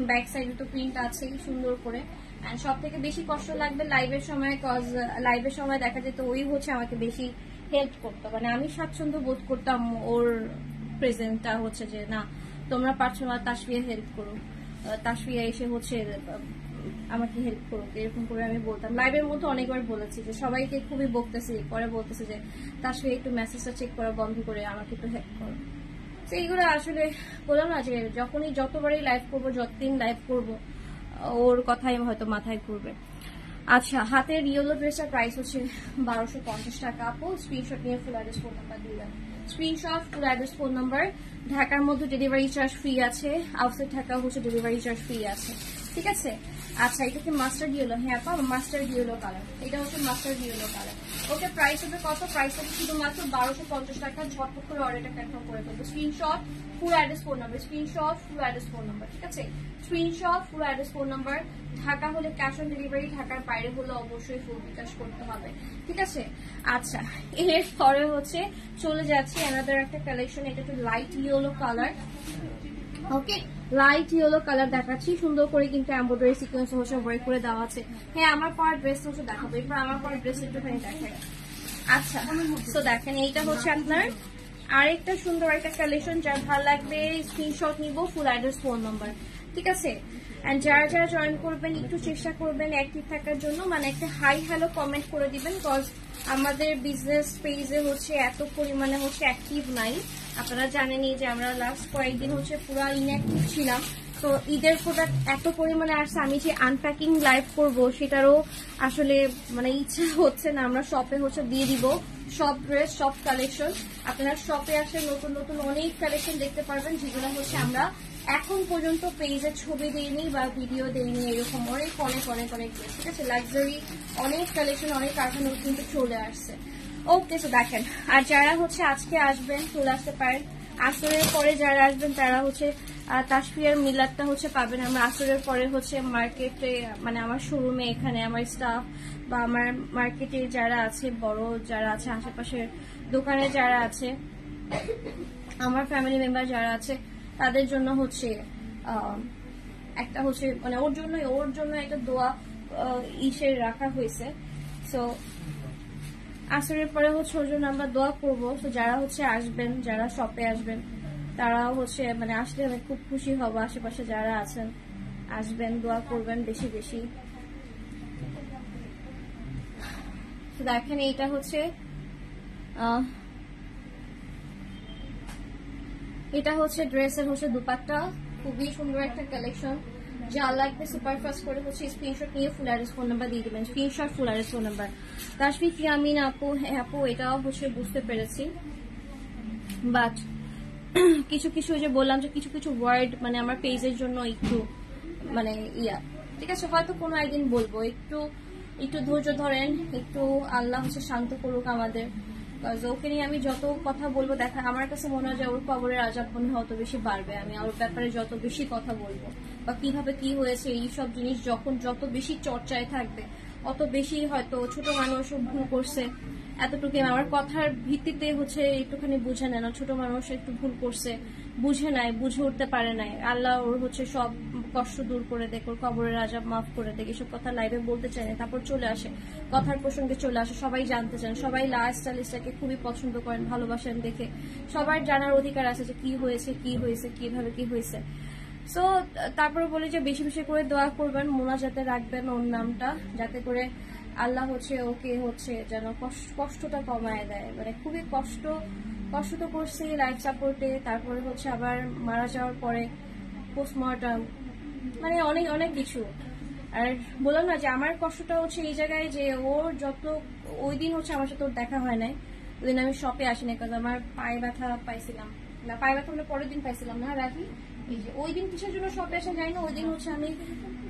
Speaker 1: ব্যাক সাইডে তো প্রিন্ট আছেই সুন্দর করে। অ্যান্ড সব থেকে বেশি কষ্ট লাগবে লাইভের সময়, কজ লাইভের সময় দেখা যেত ওই হচ্ছে আমাকে বেশি হেল্প করতো, মানে আমি স্বাচ্ছন্দ্য বোধ করতাম ওর প্রেজেন্টটা হচ্ছে যে না তোমরা পারছো না, তাসফিয়া হেল্প করো, তাসফিয়া এসে হচ্ছে আমাকে হেল্প করো, এরকম করে আমি বলতাম। লাইভের মধ্যে অনেকবার বলেছি যে সবাইকে খুবই বকতেছি, পরে বলতেছে যে তাসফিয়া একটু মেসেজটা চেক করা বন্ধ করে আমাকে একটু হেল্প করো। তো এইগুলো আসলে বললাম না যে যতবারই লাইভ করবো, যতদিন লাইভ করবো ওর কথাই হয়তো মাথায় ঘুরবে। আচ্ছা হাতের ইয়েলো ড্রেসটার প্রাইস হচ্ছে 1250 টাকা। আপু স্ক্রিনশট নিয়ে ফুল অ্যাড্রেস ফোন নাম্বার দিবেন, screenshot full address phone number. ঢাকার মধ্যে ডেলিভারি চার্জ ফ্রি আছে, আউটসাইড ঢাকা হচ্ছে ডেলিভারি চার্জ ফ্রি আছে, ঠিক আছে। আচ্ছা এটা কি মাস্টার্ড ইয়েলো? হ্যাঁ আপা মাস্টার্ড ইয়েলো কালার, এটা হচ্ছে mustard yellow colour. Okay price হবে কত? প্রাইস হবে শুধুমাত্র 1250 টাকা। ঝটপট করে অর্ডারটা কনফার্ম করে ফেলবো। Screenshot full address phone number, screenshot full address phone number, ঠিক আছে। Screenshot full address phone number. Dhaka হলে ক্যাশ অন ডেলিভারি, ঢাকার বাইরে হলে অবশ্যই ফুল বিকাশ করতে হবে, ঠিক আছে। আচ্ছা এর পরে হচ্ছে চলে যাচ্ছি অ্যানাদার একটা কালেকশন, এটা একটু light yellow colour. Okay light yellow colour দেখাচ্ছি, সুন্দর করে কিন্তু এমব্রয়ডারি সিকোয়েন্স হচ্ছে ওয়ার্ক করে দেওয়া আছে। হ্যাঁ আমার পর ড্রেস হচ্ছে দেখাবো, এরপর আমার পর ড্রেস একটুখানি দেখাই। আচ্ছা তো দেখেন এইটা হচ্ছে আপনার আরেকটা সুন্দর একটা কালেকশন, যার ভালো লাগবে স্ক্রিনশট নিব, ফুল অ্যাড্রেস ফোন নাম্বার, ঠিক আছে। এন্ড যারা যারা জয়েন করবেন একটু চেষ্টা করবেন অ্যাক্টিভ থাকার জন্য, মানে একটা হাই হ্যালো কমেন্ট করে দিবেন, কজ আমাদের বিজনেস পেজে হচ্ছে এত পরিমাণে হচ্ছে অ্যাক্টিভ নাই। আপনারা জানেনই যে আমরা লাস্ট কয়েকদিন হচ্ছে পুরো ইনঅ্যাক্টিভ ছিলাম, তো ঈদের প্রোডাক্ট এত পরিমাণে আসছে, আমি যে আনপ্যাকিং লাইভ করব সেটারও আসলে মানে ইচ্ছা হচ্ছে না। আমরা শপে হচ্ছে দিয়ে দিব সব ড্রেস, সব কালেকশন। আপনারা শপে আসলে নতুন নতুন অনেক কালেকশন দেখতে পারবেন, যেগুলো হচ্ছে আমরা এখন পর্যন্ত পেজে ছবি দেইনি বা ভিডিও দেইনি, এরকম অনেক অনেক অনেক অনেক ড্রেস, ঠিক আছে। লাক্সারি অনেক কালেকশন, অনেক কারখানা কিন্তু চলে আসছে। ওকে তো দেখেন, আর যারা হচ্ছে আজকে আসবেন চলে আসতে পারেন, আসরের পরে যারা আসবেন তারা হচ্ছে তাসফিয়ার মিলাদটা হচ্ছে পাবেন। আমরা আসরের পরে হচ্ছে মার্কেটে, মানে আমার শোরুমে, এখানে আমার স্টাফ বা আমার মার্কেটে যারা আছে, বড় যারা আছে, আশেপাশের দোকানে যারা আছে, আমার ফ্যামিলি মেম্বার যারা আছে, তাদের জন্য হচ্ছে একটা হচ্ছে মানে ওর জন্য একটা দোয়া ইসের রাখা হয়েছে। সো আসরের পরে হচ্ছে ওর জন্য আমরা দোয়া করবো। তো যারা হচ্ছে আসবেন, যারা শপে আসবেন, তারাও হচ্ছে মানে আসলে আমি খুব খুশি হব। আশেপাশে যারা আছেন আসবেন, দোয়া করবেন বেশি বেশি। তো দেখেন এইটা হচ্ছে ড্রেসের হচ্ছে দুপাট্টা, খুবই সুন্দর একটা কালেকশন। যা লাগবে সুপারফাস্ট করে হচ্ছে স্ক্রিনশট নিয়ে ফুল অ্যাড্রেস ফোন নাম্বার দিয়ে দিবেন, screenshot full address phone number. Tasfiq Yamin আপু, হ্যাঁ আপু এটাও হচ্ছে বুঝতে পেরেছি, বাট কিছু কিছু যে বললাম যে কিছু কিছু ওয়ার্ড মানে আমার পেজের জন্য একটু মানে ঠিক আছে, হয়তো কোনো একদিন বলবো। একটু ধৈর্য ধরেন, একটু আল্লাহ হচ্ছে শান্ত করুক আমাদের, ওকে নিয়ে আমি যত কথা বলবো দেখা আমার কাছে মনে হয় যে ওর কবরের আযাব মনে হয় অত বেশি বাড়বে। আমি ওর ব্যাপারে যত বেশি কথা বলবো বা কিভাবে কি হয়েছে এইসব জিনিস যখন যত বেশি চর্চায় থাকবে অত বেশি হয়তো ছোট মানুষ ভুল করছে এতটুকু আমার কথার ভিত্তিতে হচ্ছে একটুখানি বুঝে নেয় না, ছোট মানুষ একটু ভুল করছে বুঝে নাই, বুঝে উঠতে পারে নাই, আল্লাহ ওর হচ্ছে সব কষ্ট দূর করে দেখ, ওর কবরের আযাব মাফ করে দেখ, এসব কথা লাইভে বলতে চায় না। তারপর চলে আসে কথার প্রসঙ্গে চলে আসে, সবাই জানতে চান, সবাই স্টাইলিশটাকে খুবই পছন্দ করেন, ভালোবাসেন দেখে সবার জানার অধিকার আছে যে কি হয়েছে কিভাবে কি হয়েছে। সো তারপরে বলি যে বেশি বেশি করে দোয়া করবেন, মোনাজাতে রাখবেন ওর নামটা, যাতে করে আল্লাহ হচ্ছে ওকে হচ্ছে যেন কষ্টটা কমায় দেয়। মানে খুবই কষ্ট তো করছি লাইফ সাপোর্টে, তারপরে হচ্ছে আবার মারা যাওয়ার পরে পোস্টমর্টম, মানে অনেক অনেক কিছু। আর বললাম না যে আমার কষ্টটা হচ্ছে এই জায়গায় যে ওর যত ওই দিন হচ্ছে আমার সাথে ওর দেখা হয় নাই, ওই দিন আমি শপে আসিনি, কারণ আমার পায়ে ব্যথা পাইছিলাম না, পায়ে ব্যথা হলে পরের দিন পাইছিলাম না রাখি। এই যে ওই দিন কিসের জন্য শপে আসা যায় না, ওই দিন হচ্ছে আমি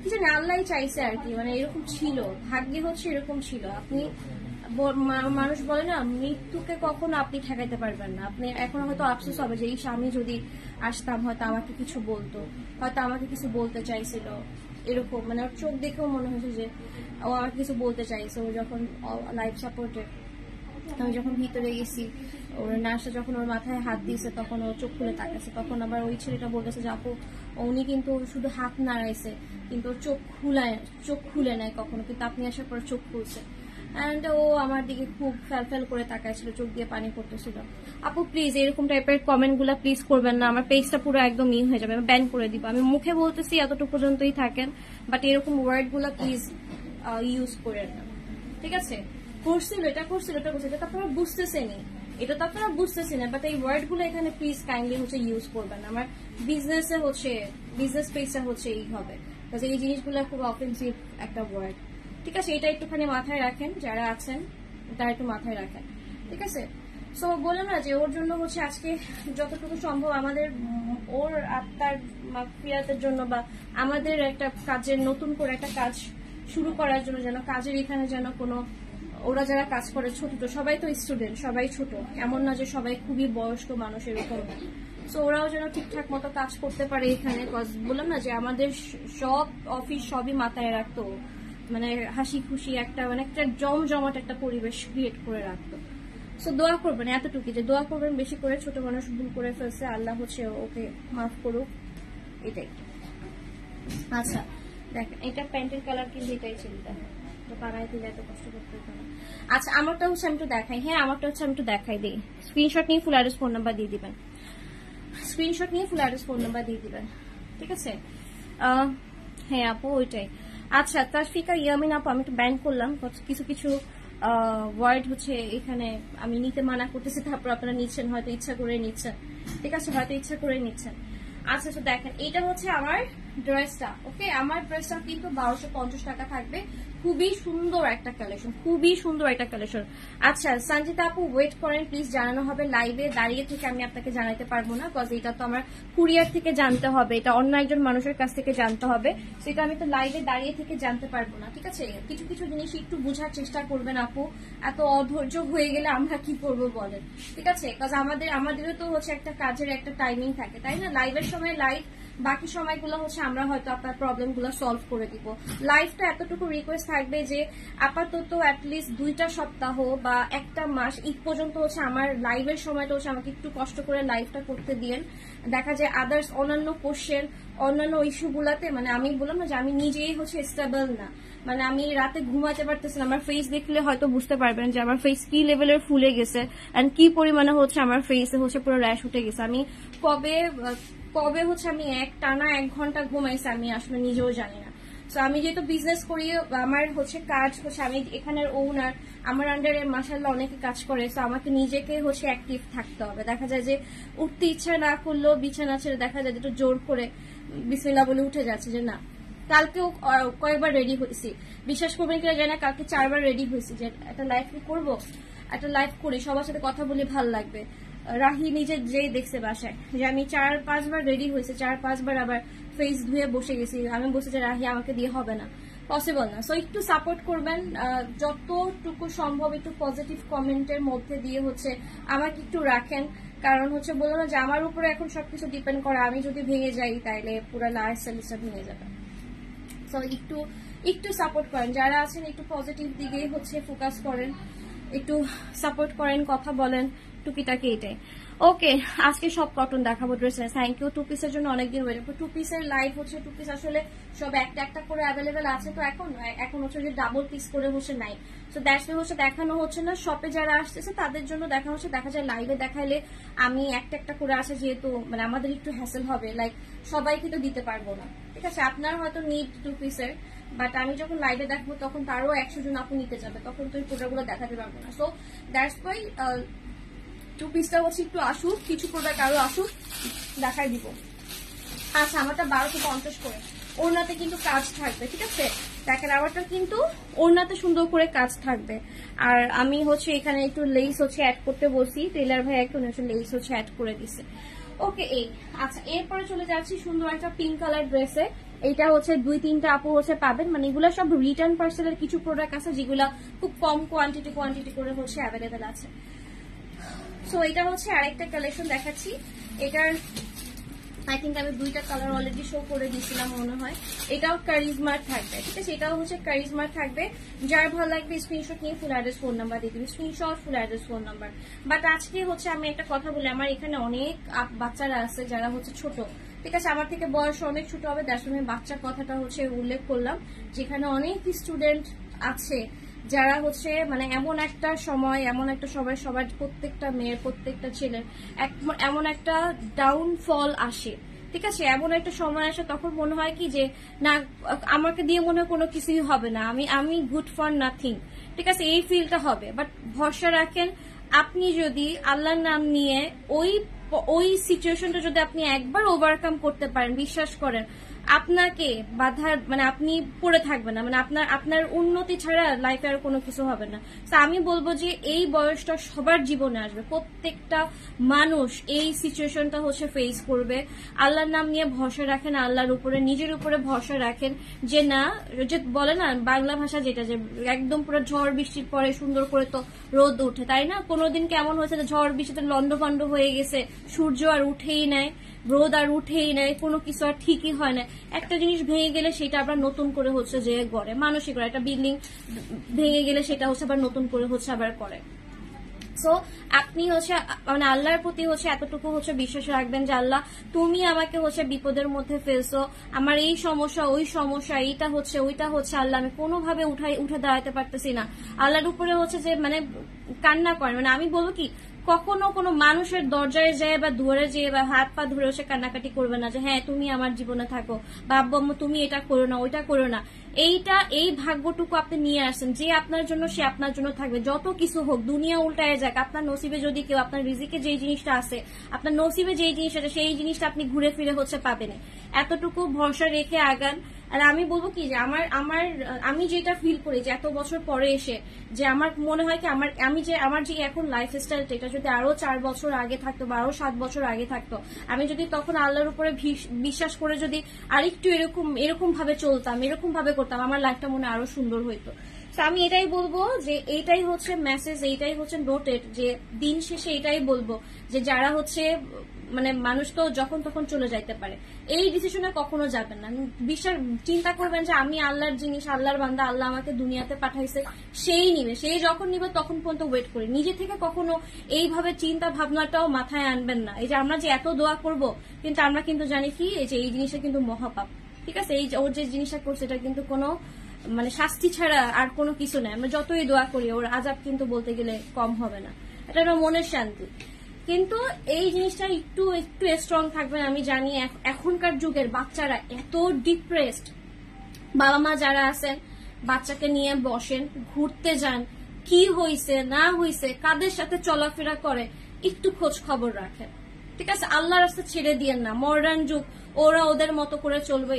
Speaker 1: কি জানি আল্লাহ চাইছে আর কি, মানে এরকম ছিল, ভাগ্যে হচ্ছে এরকম ছিল। আপনি মানুষ বলে না মৃত্যুকে কখনো আপনি ঠেকাইতে পারবেন না। আপনি এখন হয়তো আফসোস হবে যে এই স্বামী যদি আসতাম হয়তো আমাকে কিছু বলতো, হয়তো আমাকে কিছু বলতে চাইছিল, এরকম মানে ওর চোখ দেখেও মনে হয়েছে যে ও আমাকে কিছু বলতে চাইছে। ও যখন লাইফ সাপোর্টে আমি যখন ভিতরে গেছি, ওর নার্সটা যখন ওর মাথায় হাত দিয়েছে তখন ও চোখ খুলে তাকাইছে, তখন আবার ওই ছেলেটা বলতেছে যে আপু উনি কিন্তু শুধু হাত নাড়াইছে কিন্তু ওর চোখ খুলে নাই কখনো, কিন্তু আপনি আসার পর চোখ খুলছে। অ্যান্ড ও আমার দিকে খুব ফ্যাল করে তাকাইছিল, চোখ দিয়ে পানি পড়তেছিল। আপু প্লিজ এরকম টাইপের কমেন্ট গুলা প্লিজ করবেন না, আমার পেজটা পুরো একদম হয়ে যাবে, আমি ব্যান করে দিব। আমি মুখে বলতেছি এতটুকু পর্যন্তই থাকেন, বাট এরকম ওয়ার্ড গুলা প্লিজ ইউজ করেন না, ঠিক আছে? করছিল এটা তো আপনারা বুঝতেছেনি, এটা তো আপনারা বুঝতেছেন না, বাট এই ওয়ার্ড গুলো এখানে প্লিজ কাইন্ডলি হচ্ছে ইউজ করবেন। আমার বিজনেস পেজটা হচ্ছে এই হবে, এই জিনিসগুলো খুব অফেন্সিভ একটা ওয়ার্ড, ঠিক আছে? এটা একটুখানি মাথায় রাখেন, যারা আছেন তারা একটু মাথায় রাখেন, ঠিক আছে? সো বললাম না যে ওর জন্য হচ্ছে আজকে যতটুকু সম্ভব আমাদের ওর আত্মার মাগফিরাতের জন্য বা আমাদের একটা কাজের নতুন করে একটা কাজ শুরু করার জন্য, যেন কাজের এখানে যেন কোনো ওরা যারা কাজ করে ছোট সবাই তো স্টুডেন্ট, সবাই ছোট, এমন না যে সবাই খুবই বয়স্ক মানুষ এরকম। সো ওরাও যেন ঠিকঠাক মতো কাজ করতে পারে এখানে। বললাম না যে আমাদের সব অফিস সবই মাথায় রাখতো, মানে হাসি খুশি একটা মানে একটা জমজমাট একটা পরিবেশ ক্রিয়েট করে রাখতো। সো দোয়া করবেন এতটুকু, যে দোয়া করবেন বেশি করে, ছোট মানুষ ভুল করে ফেলছে, আল্লাহ হচ্ছে ওকে মাফ করুক, এটাই। আচ্ছা দেখেন এটা প্যান্টের কালার কিন্তু এটাই ছিল, তো বানাই দিলে এত কষ্ট করতে হতো না। আচ্ছা আমারটা হচ্ছে আমি একটু দেখাই, হ্যাঁ আমারটা হচ্ছে আমি একটু দেখাই দিই, স্ক্রিনশট নিয়ে ফুল অ্যাড্রেস ফোন নাম্বার দিয়ে দিবেন, ঠিক আছে? হ্যাঁ আপু ওইটাই। আচ্ছা তাশফিকা ইয়ামিন আপু আমি একটু ব্যান করলাম, কিছু ওয়ার্ড হচ্ছে এখানে আমি নিতে মানা করতেছি, তারপর আপনারা নিচ্ছেন, হয়তো ইচ্ছা করে নিচ্ছেন, ঠিক আছে? হয়তো ইচ্ছা করে নিচ্ছেন। আচ্ছা তো দেখেন এটা হচ্ছে আমার ড্রেসটা, ওকে? আমার ড্রেসটা কিন্তু 1250 টাকা থাকবে, খুবই সুন্দর একটা কালেকশন। আচ্ছা সঞ্জিতা আপু ওয়েট করেন প্লিজ, জানানো হবে লাইভে দাঁড়িয়ে থেকে, আমি আপনাকে জানাতে পারবো না, বিকজ এটা তো আমার কুরিয়ার থেকে জানতে হবে, এটা অন্য একজন মানুষের কাছ থেকে জানতে হবে, সেটা আমি তো লাইভে দাঁড়িয়ে থেকে জানতে পারবো না, ঠিক আছে? কিছু কিছু জিনিস একটু বোঝার চেষ্টা করবেন আপু, এত অধৈর্য হয়ে গেলে আমরা কি করবো বলেন, ঠিক আছে? বিকজ আমাদেরও তো হচ্ছে একটা কাজের একটা টাইমিং থাকে, তাই না? লাইভের সময় লাইভ, বাকি সময়গুলো হচ্ছে আমরা হয়তো আপনার প্রবলেমগুলো সলভ করে দিব। লাইভটা এতটুকু রিকোয়েস্ট থাকবে যে আপাতত অ্যাটলিস্ট 2টা সপ্তাহ বা 1টা মাস ঈদ পর্যন্ত হচ্ছে আমার লাইভের সময়টা হচ্ছে আমাকে একটু কষ্ট করে লাইভটা করতে দিয়েন। দেখা যায় আদার্স অন্যান্য কোশ্চেন, অন্যান্য ইস্যুগুলাতে মানে আমি বললাম না যে আমি নিজেই হচ্ছে স্টেবল না, মানে আমি রাতে ঘুমাতে পারতেছি না, আমার ফেস দেখলে হয়তো বুঝতে পারবেন যে আমার ফেস কি লেভেলের ফুলে গেছে এন্ড কি পরিমাণে হচ্ছে আমার ফেসে হচ্ছে পুরো র্যাশ উঠে গেছে। আমি কবে হচ্ছে আমি টানা 1 ঘন্টা ঘুমাইছি আমি আসলে নিজেও জানি না। সো আমি যেহেতু বিজনেস করি, আমার হচ্ছে কাজ হচ্ছে, আমি এখানের ওনার, আমার আন্ডারে মাশাআল্লাহ অনেকে কাজ করে, সো আমাকে নিজেকে হচ্ছে অ্যাক্টিভ থাকতে হবে। দেখা যায় যে উঠতে ইচ্ছা না করলেও বিছানা ছেড়ে দেখা যায় যেটা জোর করে বিসমিল্লাহ বলে উঠে যাচ্ছে, যে না কালকেও কয়েকবার রেডি হয়েছি, বিশ্বাস করবেন কিনা জানি না, কালকে 4বার রেডি হয়েছি যে একটা লাইভ করবো, একটা লাইভ করি, সবার সাথে কথা বলে ভালো লাগবে। রাহি নিজে যেই দেখছে বাসায় যে আমি 4-5 বার রেডি হয়েছে, 4-5 বার আবার ফেস ধুয়ে বসে গেছি, আমি বসে যে রাহি আমাকে দিয়ে হবে না, পসিবল না। সো একটু সাপোর্ট করবেন, যতটুকু সম্ভব একটু পজিটিভ কমেন্টের মধ্যে দিয়ে হচ্ছে আমাকে একটু রাখেন। কারণ হচ্ছে বললো না যে আমার উপরে এখন সবকিছু ডিপেন্ড করে, আমি যদি ভেঙে যাই তাইলে পুরো লাইফ স্টাইলটা ভেঙে যাবে। সো একটু সাপোর্ট করেন, যারা আছেন একটু পজিটিভ দিকে হচ্ছে ফোকাস করেন, একটু সাপোর্ট করেন, কথা বলেন টুকিটাকি এটাই। ওকে, আজকে সব কটন দেখাবো ড্রেসের। Thank you. 2 পিসের জন্য অনেকদিন ওয়েট করবো। 2 পিসের লাইভ হচ্ছে, 2 পিস আসলে সব একটা একটা করে অ্যাভেলেবেল আছে, তো এখন হচ্ছে যে ডাবল পিস করে হচ্ছে নাই। তো দ্যাটস হচ্ছে দেখানো হচ্ছে না, শপে যারা আসতেছে তাদের জন্য দেখা হচ্ছে। দেখা যায় লাইভে দেখাইলে আমি একটা একটা করে আসে, যেহেতু মানে আমাদের একটু হ্যাসেল হবে, লাইক সবাইকে তো দিতে পারবো না। ঠিক আছে, আপনার হয়তো নিড 2 পিসের, বাট আমি যখন লাইভে দেখবো তখন তারও 100 জন আপু নিতে যাবে, তখন তো এই প্রোডাক্টগুলো দেখাতে পারবো না। সো দ্যাটস ওয়াই 2 পিসটা হচ্ছে একটু আসুক, কিছু প্রোডাক্ট আরো আসুক, দেখাই দিব। আচ্ছা, আমারটা 1250 করে, ওড়নাতে কিন্তু কাজ থাকবে। ঠিক আছে, দেখেন আমারটা কিন্তু ওড়নাতে সুন্দর করে কাজ থাকবে। আর আমি হচ্ছে এখানে একটু লেস হচ্ছে অ্যাড করতে বলছি, টেলার ভাই একটু লেস হচ্ছে অ্যাড করে দিছে। ওকে, এই আচ্ছা, এরপরে চলে যাচ্ছি সুন্দর একটা পিঙ্ক কালার ড্রেসে। এইটা হচ্ছে 2-3টা আপু হচ্ছে পাবেন, মানে এগুলো সব রিটার্ন পার্সেলের কিছু প্রোডাক্ট আছে যেগুলা খুব কম কোয়ান্টিটি করে হচ্ছে অ্যাভেলেবেল আছে। সো এটা হচ্ছে আরেকটা কালেকশন দেখাচ্ছি। এটার আই থিঙ্ক আমি 2টা কালার অলরেডি শো করে দিয়েছিলাম মনে হয়। এটাও কারিজমার থাকবে। ঠিক আছে, এটাও হচ্ছে কারিজমার থাকবে। যার ভালো লাগবে স্ক্রিনশট নিয়ে ফুল অ্যাড্রেস ফোন নাম্বার দিয়ে দিবি, screenshot full address phone number. But আজকে হচ্ছে আমি একটা কথা বলি, আমার এখানে অনেক বাচ্চারা আছে যারা হচ্ছে ছোট। ঠিক আছে, আমার থেকে বয়স অনেক ছোট হবে, তার সঙ্গে বাচ্চার কথাটা হচ্ছে উল্লেখ করলাম। যেখানে অনেক স্টুডেন্ট আছে যারা হচ্ছে মানে এমন একটা সময় সবার প্রত্যেকটা মেয়ের প্রত্যেকটা ছেলের এমন একটা ডাউনফল আসে। ঠিক আছে, এমন একটা সময় আসে তখন মনে হয় কি যে না, আমাকে দিয়ে মনে হয় কোনো কিছুই হবে না, আমি গুড ফর নাথিং। ঠিক আছে, এই ফিলটা হবে। বাট ভরসা রাখেন, আপনি যদি আল্লাহর নাম নিয়ে ওই সিচুয়েশনটা যদি আপনি একবার ওভারকাম করতে পারেন, বিশ্বাস করেন আপনাকে বাধার মানে আপনি পড়ে থাকবেন না, মানে আপনার উন্নতি ছাড়া লাইফে আর কোনো কিছু হবে না। তো আমি বলবো যে এই বয়সটা সবার জীবনে আসবে, প্রত্যেকটা মানুষ এই সিচুয়েশনটা হচ্ছে ফেস করবে। আল্লাহর নাম নিয়ে ভরসা রাখেন, আল্লাহর উপরে নিজের উপরে ভরসা রাখেন। যে না, যে বলে না বাংলা ভাষা যেটা, যে একদম পুরো ঝড় বৃষ্টির পরে সুন্দর করে তো রোদ উঠে, তাই না? কোনোদিন কেমন হয়েছে যে ঝড় বৃষ্টিতে লন্ডভন্ড হয়ে গেছে, সূর্য আর উঠেই নেয়, রোদ আর উঠেই নেয়, কোনো কিছু আর ঠিকই হয় না। একটা জিনিস ভেঙে গেলে সেটা আবার নতুন করে হচ্ছে যে গড়ে, মানসিক একটা বিল্ডিং ভেঙে গেলে সেটা হচ্ছে আবার নতুন করে হচ্ছে আবার করে। সো আপনি হচ্ছে মানে আল্লাহর প্রতি হচ্ছে এতটুকু হচ্ছে বিশ্বাস রাখবেন যে আল্লাহ তুমি আমাকে হচ্ছে বিপদের মধ্যে ফেলছো, আমার এই সমস্যা ওই সমস্যা, এইটা হচ্ছে ওইটা হচ্ছে, আল্লাহ আমি কোনোভাবে উঠে দাঁড়াতে পারতেছি না। আল্লাহর উপরে হচ্ছে যে মানে কান্না করেন, মানে আমি বলবো কি, কখনো কোনো মানুষের দরজায় যায় বা দুয়ারে যেয়ে বা হাত পা ধরে হচ্ছে কান্নাকাটি করবে না যে হ্যাঁ তুমি আমার জীবনে থাকো, বা আব্বু আম্মু তুমি এটা করো না ওইটা করো না। এই ভাগ্যটুকু আপনি নিয়ে আসেন যে আপনার জন্য সে আপনার জন্য থাকবে, যত কিছু হোক, দুনিয়া উল্টায় যাক, আপনার নসিবে যদি কেউ, আপনার রিজিকে যেই জিনিসটা আছে, আপনার নসিবে যেই জিনিসটা আছে সেই জিনিসটা আপনি ঘুরে ফিরে হচ্ছে পাবেন। এতটুকু ভরসা রেখে আগান। আর আমি বলবো কি যে আমি যেটা ফিল করি যে এত বছর পরে এসে যে আমার মনে হয় কি আমার যে এখন লাইফস্টাইলটা, এটা যদি আরো 4 বছর আগে থাকতো বা আরো 7 বছর আগে থাকতো, আমি যদি তখন আল্লাহর উপরে বিশ্বাস করে যদি আরেকটু এরকম ভাবে চলতাম, এরকম ভাবে করতাম, আমার লাইফটা মনে আরো সুন্দর হইতো। তো আমি এটাই বলবো যে এইটাই হচ্ছে মেসেজ, এইটাই হচ্ছে নোটেড, যে দিন শেষে এটাই বলবো যে যারা হচ্ছে মানে মানুষ তো যখন তখন চলে যাইতে পারে, এই ডিসিশনে কখনো যাবেন না। বিশ্বাস চিন্তা করবেন যে আমি আল্লাহর জিনিস, আল্লাহর বান্দা, আল্লাহ আমাকে দুনিয়াতে পাঠাইছে, সেই নিবে, সেই যখন নিবে তখন পর্যন্ত ওয়েট করে, নিজে থেকে কখনো এইভাবে চিন্তা ভাবনাটাও মাথায় আনবেন না। এই যে আমরা যে এত দোয়া করব, কিন্তু আমরা কিন্তু জানি কি এই যে এই জিনিসটা কিন্তু মহাপাপ। ঠিক আছে, এই ওর যে জিনিসটা করছে এটা কিন্তু কোনো মানে শাস্তি ছাড়া আর কোনো কিছু নাই। আমরা যতই দোয়া করি ওর আযাব কিন্তু বলতে গেলে কম হবে না, এটা একটা মনের শান্তি। কিন্তু এই জিনিসটা একটু স্ট্রং থাকবেন। আমি জানি এখনকার যুগের বাচ্চারা এত ডিপ্রেসড, বাবা মা যারা আছেন বাচ্চাকে নিয়ে বসেন, ঘুরতে যান, কি হইছে না হইছে, কাদের সাথে চলাফেরা করে, একটু খোঁজ খবর রাখেন। ঠিক আছে, আল্লাহর রাস্তা ছেড়ে দিয়েন না। মডার্ন যুগ,
Speaker 2: ওরা ওদের মতো করে চলবে,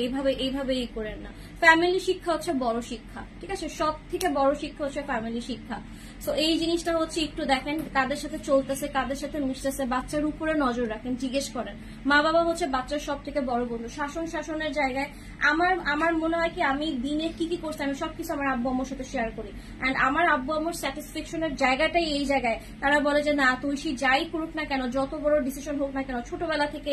Speaker 2: এইভাবেই করেন না। ফ্যামিলি শিক্ষা হচ্ছে বড় শিক্ষা, ঠিক আছে? সব থেকে বড় শিক্ষা হচ্ছে ফ্যামিলি শিক্ষা। সো এই জিনিসটা হচ্ছে একটু দেখেন কাদের সাথে চলতেছে, কাদের সাথে মিশতেছে, বাচ্চার উপরে নজর রাখেন, জিজ্ঞেস করেন। মা বাবা হচ্ছে বাচ্চার সব থেকে বড় বন্ধু। শাসনের জায়গায় আমার মনে হয় কি আমি দিনে কি কি করছি আমি সবকিছু আমার আব্বু আম্মুর সাথে শেয়ার করি। অ্যান্ড আমার আব্বু আম্মুর স্যাটিসফ্যাকশনের জায়গাটাই এই জায়গায়, তারা বলে যে না তুলসী যাই করুক না কেন, যত বড় ডিসিশন হোক না কেন, ছোটবেলা থেকে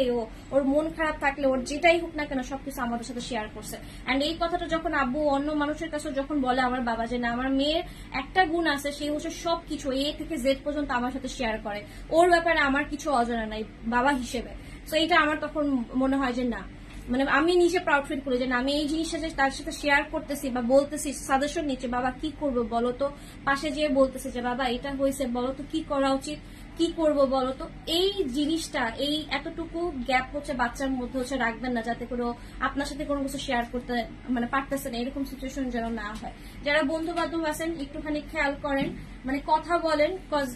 Speaker 2: ওর মন খারাপ থাকলে ওর যেটাই হোক না কেন সবকিছু আমাদের সাথে শেয়ার করছে। অ্যান্ড এই কথাটা যখন আব্বু অন্য মানুষের কাছে যখন বলে আমার বাবা যে না আমার মেয়ের একটা গুণ আছে, সে হচ্ছে সবকিছু এ থেকে জেড পর্যন্ত আমার সাথে শেয়ার করে, ওর ব্যাপারে আমার কিছু অজানা নাই বাবা হিসেবে। তো এটা আমার তখন মনে হয় যে না, মানে আমি নিজে প্রাউড ফিল করি যে না আমি এই জিনিসটা যে তার সাথে শেয়ার করতেছি বা বলতেছি, সাজেশন নিচ্ছে, বাবা কি করবো বলো তো, পাশে যেয়ে বলতেছে যে বাবা এটা হয়েছে বলো তো কি করা উচিত, কি করব বলো তো। এই জিনিসটা, এই এতটুকু গ্যাপ হচ্ছে বাচ্চার মধ্যে হচ্ছে রাখবেন না, যাতে করে আপনার সাথে কোনো কিছু শেয়ার করতে মানে পারতেছেন এরকম সিচুয়েশন যেন না হয়। যারা বন্ধু বান্ধব আছেন একটুখানি খেয়াল করেন, মানে কথা বলেন, কজ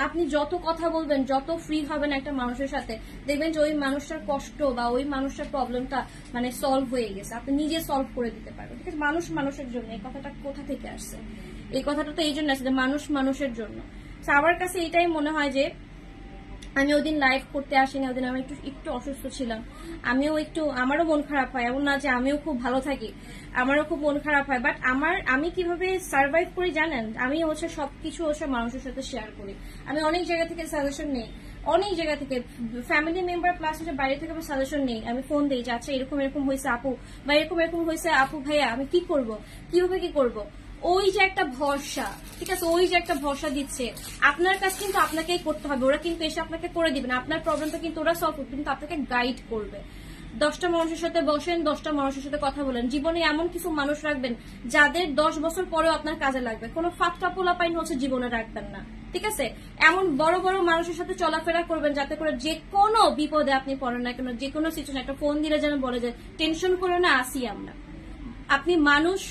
Speaker 2: আপনি যত কথা বলবেন, যত ফ্রি হবেন একটা মানুষের সাথে, দেখবেন যে ওই মানুষটার কষ্ট বা ওই মানুষটার প্রবলেমটা মানে সলভ হয়ে গেছে, আপনি নিজে সলভ করে দিতে পারবেন, ঠিক আছে? মানুষ মানুষের জন্য, এই কথাটা কোথা থেকে আসছে? এই কথাটা তো এই জন্য আসছে যে মানুষ মানুষের জন্য। আমার কাছে এটাই মনে হয় যে আমি ওদিন লাইভ করতে আসিনি, ওদিন আমি একটু অসুস্থ ছিলাম, আমারও মন খারাপ হয়, এমন না যে আমিও খুব ভালো থাকি, আমারও খুব মন খারাপ হয়, বাট আমি কিভাবে সার্ভাইভ করি জানেন? আমি হচ্ছে সবকিছু হচ্ছে মানুষের সাথে শেয়ার করি, আমি অনেক জায়গা থেকে সাজেশন নেই, অনেক জায়গা থেকে ফ্যামিলি মেম্বার প্লাস হচ্ছে বাইরে থেকে আমি সাজেশন নেই, আমি ফোন দিই যে আচ্ছা এরকম হয়েছে আপু, বা এরকম হয়েছে আপু ভাইয়া আমি কি করব, কিভাবে কি করব। ওই যে একটা ভরসা, ঠিক আছে, ওই যে একটা ভরসা দিচ্ছে, আপনার কাজ কিন্তু আপনাকেই করতে হবে, ওরা কিন্তু এসে আপনাকে করে দিবে না, আপনার প্রবলেমটা কিন্তু ওরা সলভ করবে, কিন্তু আপনাকে গাইড করবে। 10টা মানুষের সাথে বসেন, 10টা মানুষের সাথে কথা বলেন, জীবনে এমন কিছু মানুষ রাখবেন যাদের 10 বছর পরেও আপনার কাজে লাগবে, কোনো ফাটকা পোলা পাইন হচ্ছে জীবনে রাখবেন না, ঠিক আছে? এমন বড় বড় মানুষের সাথে চলাফেরা করবেন যাতে করে যে কোনো বিপদে আপনি পড়েন না কেন, যে কোনো সিচুয়েশন একটা ফোন দিলে যেন বলে যে টেনশন করে না আসি আমরা। আপনি মানুষ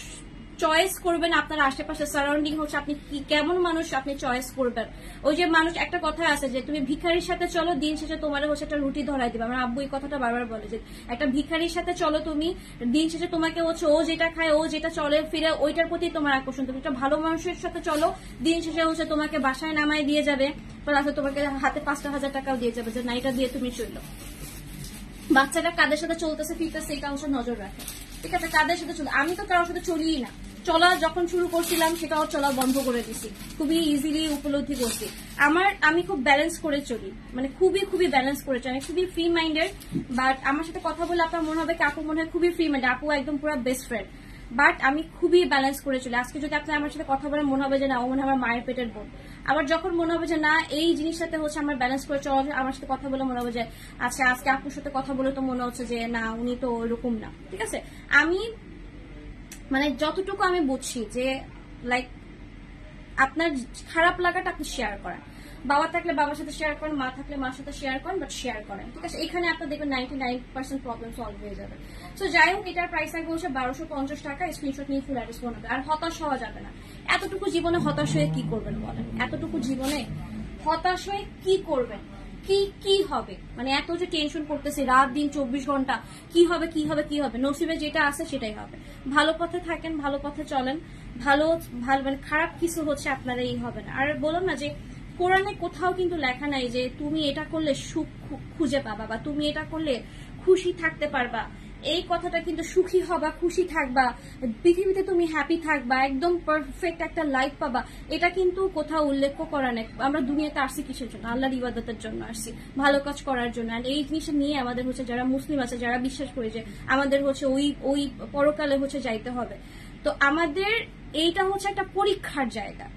Speaker 2: চয়েস করবেন, আপনার আশেপাশে সারাউন্ডিং হচ্ছে আপনি কেমন মানুষ আপনি চয়েস করবেন। ওই যে মানুষ একটা কথা আছে যে তুমি ভিখারির সাথে চলো, দিন শেষে তোমার হচ্ছে একটা রুটি ধরাই দিবে। আমার আব্বু এই কথাটা বারবার বলে যে একটা ভিখারির সাথে চলো তুমি, দিন শেষে তোমাকে হচ্ছে ও যেটা খায়, ও যেটা চলে ফিরে ওইটার প্রতি তোমার আকর্ষণ। তুমি একটা ভালো মানুষের সাথে চলো, দিন শেষে হচ্ছে তোমাকে বাসায় নামায় দিয়ে যাবে, প্লাস তোমাকে হাতে 5,000 টাকাও দিয়ে যাবে যে না এটা দিয়ে তুমি চললো। বাচ্চাটা কাদের সাথে চলতেছে ফিরতেছে এটা হচ্ছে নজর রাখে, ঠিক আছে? কাদের সাথে চলে, আমি তো কারোর সাথে চলিই না, চলা যখন শুরু করছিলাম সেটাও চলা বন্ধ করে দিছি, খুবই ইজিলি উপলব্ধি করছি। আমি খুব ব্যালেন্স করে চলি, মানে খুবই ব্যালেন্স করে চলি, আমি খুবই ফ্রি মাইন্ডেড। বাট আমার সাথে কথা বলে আপনার মনে হবে কি আপু মনে হয় খুবই ফ্রি মাইন্ড, আপু একদম পুরো বেস্ট ফ্রেন্ড, বাট আমি খুবই ব্যালেন্স করে চলি। আজকে যদি আপনি আমার সাথে কথা বলে মনে হবে যে না ও মনে হয় আমার মায়ের পেটের বোন, আবার যখন মনে হবে যে না এই জিনিসটাতে হচ্ছে আমার ব্যালেন্স করে চলা, আমার সাথে কথা বলে মনে হবে যে আচ্ছা আজকে আপুর সাথে কথা বলে তো মনে হচ্ছে যে না উনি তো ওইরকম না, ঠিক আছে? আমি মানে যতটুকু আমি বুঝছি যে লাইক আপনার খারাপ লাগাটা আপনি শেয়ার করেন, বাবা থাকলে বাবার সাথে শেয়ার করেন, মা থাকলে মার সাথে শেয়ার করেন, বাট শেয়ার করেন, ঠিক আছে? এখানে আপনার দেখবেন 99% প্রবলেম সলভ হয়ে যাবে। সো যাই হোক, এটার প্রাইস থাকবে হচ্ছে 1250 টাকা, স্ক্রিনশট নিয়ে ফুল অ্যাড্রেস বানাবে। আর হতাশ হওয়া যাবে না, এতটুকু জীবনে হতাশ হয়ে কি করবেন বলেন? এতটুকু জীবনে হতাশ হয়ে কি করবেন? কি হবে? মানে এত যে টেনশন করতেছে রাত দিন 24 ঘন্টা, কি হবে কি হবে কি হবে? নসিবে যেটা আছে সেটাই হবে। ভালো পথে থাকেন, ভালো পথে চলেন, ভালো মানে খারাপ কিছু হচ্ছে আপনারা এই হবে না। আর বললাম না যে কোরআনে কোথাও কিন্তু লেখা নাই যে তুমি এটা করলে সুখ খুঁজে পাবা বা তুমি এটা করলে খুশি থাকতে পারবা। এই কথাটা কিন্তু সুখী হবা, খুশি থাকবা, পৃথিবীতে তুমি হ্যাপি থাকবা, একদম পারফেক্ট একটা লাইফ পাবা, এটা কিন্তু কোথাও উল্লেখ করা নেই। আমরা দুনিয়াতে আসছি কিসের জন্য? আল্লাহর ইবাদতের জন্য আসছি, ভালো কাজ করার জন্য। আর এই জিনিসটা নিয়ে আমাদের হচ্ছে যারা মুসলিম আছে, যারা বিশ্বাস করে যে আমাদের হচ্ছে ওই পরকালে হচ্ছে যাইতে হবে, তো আমাদের এইটা হচ্ছে একটা পরীক্ষার জায়গা।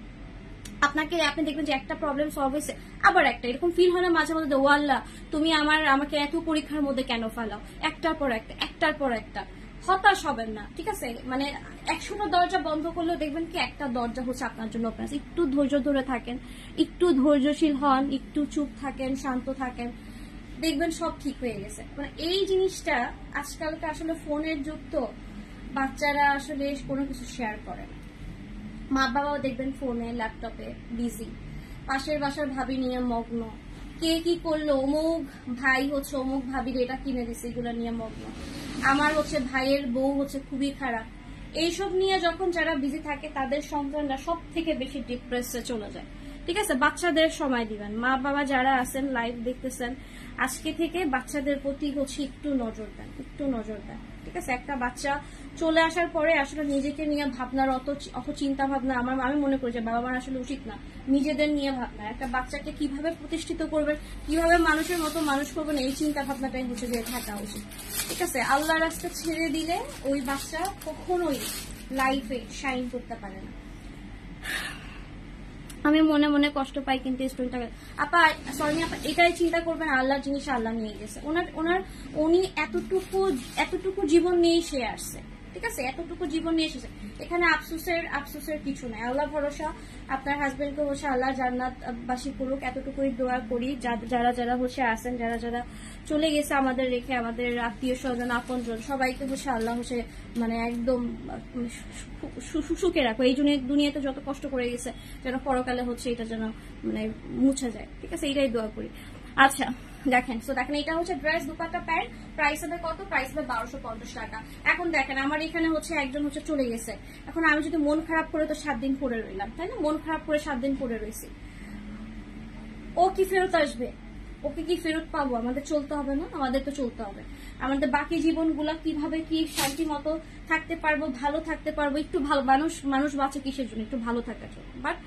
Speaker 2: আপনি দেখবেন যে একটা প্রবলেম সলভ হয়েছে, আবার একটা এরকম ফিল হয় না মাঝে মধ্যে, ও আল্লাহ তুমি আমাকে এত পরীক্ষার মধ্যে কেন ফেলাও, একটার পর একটা। হতাশ হবেন না, ঠিক আছে? মানে 100টা দরজা বন্ধ করলেও দেখবেন কি একটা দরজা হচ্ছে আপনার জন্য ওপেন আছে। একটু ধৈর্য ধরে থাকেন, একটু ধৈর্যশীল হন, একটু চুপ থাকেন, শান্ত থাকেন, দেখবেন সব ঠিক হয়ে গেছে। মানে এই জিনিসটা আজকালকে আসলে ফোনের যুগ, তো বাচ্চারা আসলে কোনো কিছু শেয়ার করে না, মা বাবাও দেখবেন ফোনে ল্যাপটপে বিজি, পাশের বাসার ভাবি নিয়ে মগ্ন, কে কি করলো, অমুক ভাই হচ্ছে অমুক ভাবির এটা কিনে দিচ্ছে, এগুলো নিয়ে মগ্ন। আমার হচ্ছে ভাইয়ের বউ হচ্ছে খুবই খারাপ, এইসব নিয়ে যখন যারা বিজি থাকে তাদের সন্তানরা সব থেকে বেশি ডিপ্রেসে চলে যায়। ঠিক আছে, বাচ্চাদের সময় দিবেন। মা বাবা যারা আছেন লাইভ দেখতেছেন, আজকে থেকে বাচ্চাদের প্রতি হচ্ছে একটু নজর দেন, একটু নজর দেন। ঠিক আছে, একটা বাচ্চা চলে আসার পরে আসলে নিজেকে নিয়ে ভাবনার অত চিন্তা ভাবনা আমি মনে করি যে বাবা মার আসলে উচিত না নিজেদের নিয়ে ভাবনা। একটা বাচ্চাকে কিভাবে প্রতিষ্ঠিত করবেন, কিভাবে মানুষের মতো মানুষ করবেন, এই চিন্তা ভাবনাটাই হচ্ছে যে থাকা উচিত। ঠিক আছে, আল্লাহর রাস্তা ছেড়ে দিলে ওই বাচ্চা কখনোই লাইফে শাইন করতে পারে না। আমি মনে মনে কষ্ট পাই, কিন্তু স্টোরিটা আপা সরি আপা এটাই চিন্তা করবেন, আল্লাহর জিনিস আল্লাহ নিয়ে গেছে। উনি এতটুকু জীবন নিয়ে সে আসছে। ঠিক আছে, এতটুকু জীবন নিয়ে এসেছে, এখানে আফসোসের কিছু নাই। আল্লাহ ভরসা, আপনার হাজবেন্ডকে হচ্ছে আল্লাহ জান্নাত বাসী করুক, এতটুকুই দোয়া করি। যারা হচ্ছে আসেন, যারা চলে গেছে আমাদের রেখে, আমাদের আত্মীয় স্বজন আপনজন সবাইকে হচ্ছে আল্লাহ হচ্ছে মানে একদম সুখে রাখো। এই দুনিয়াতে যত কষ্ট করে গেছে যেন পরকালে হচ্ছে এটা যেন মানে মুছে যায়। ঠিক আছে, এটাই দোয়া করি। আচ্ছা দেখেন, এটা হচ্ছে ড্রেস, দুপাট্টা, প্যান্ট। প্রাইস হবে কত? প্রাইস হবে 1250 টাকা। এখন দেখেন আমার এখানে হচ্ছে একজন হচ্ছে চলে গেছে, এখন আমি যদি মন খারাপ করে তো 7 দিন পরে রইলাম, তাই না? মন খারাপ করে 7 দিন পরে রয়েছি, ও কি ফেরত আসবে? ওকে কি ফেরত পাবো? আমাদের চলতে হবে না? আমাদের তো চলতে হবে। আমাদের বাকি জীবনগুলা কিভাবে কি শান্তি মতো থাকতে পারবো, ভালো থাকতে পারবো, একটু ভালো। মানুষ বাঁচে কিসের জন্য? একটু ভালো থাকার জন্য। বাট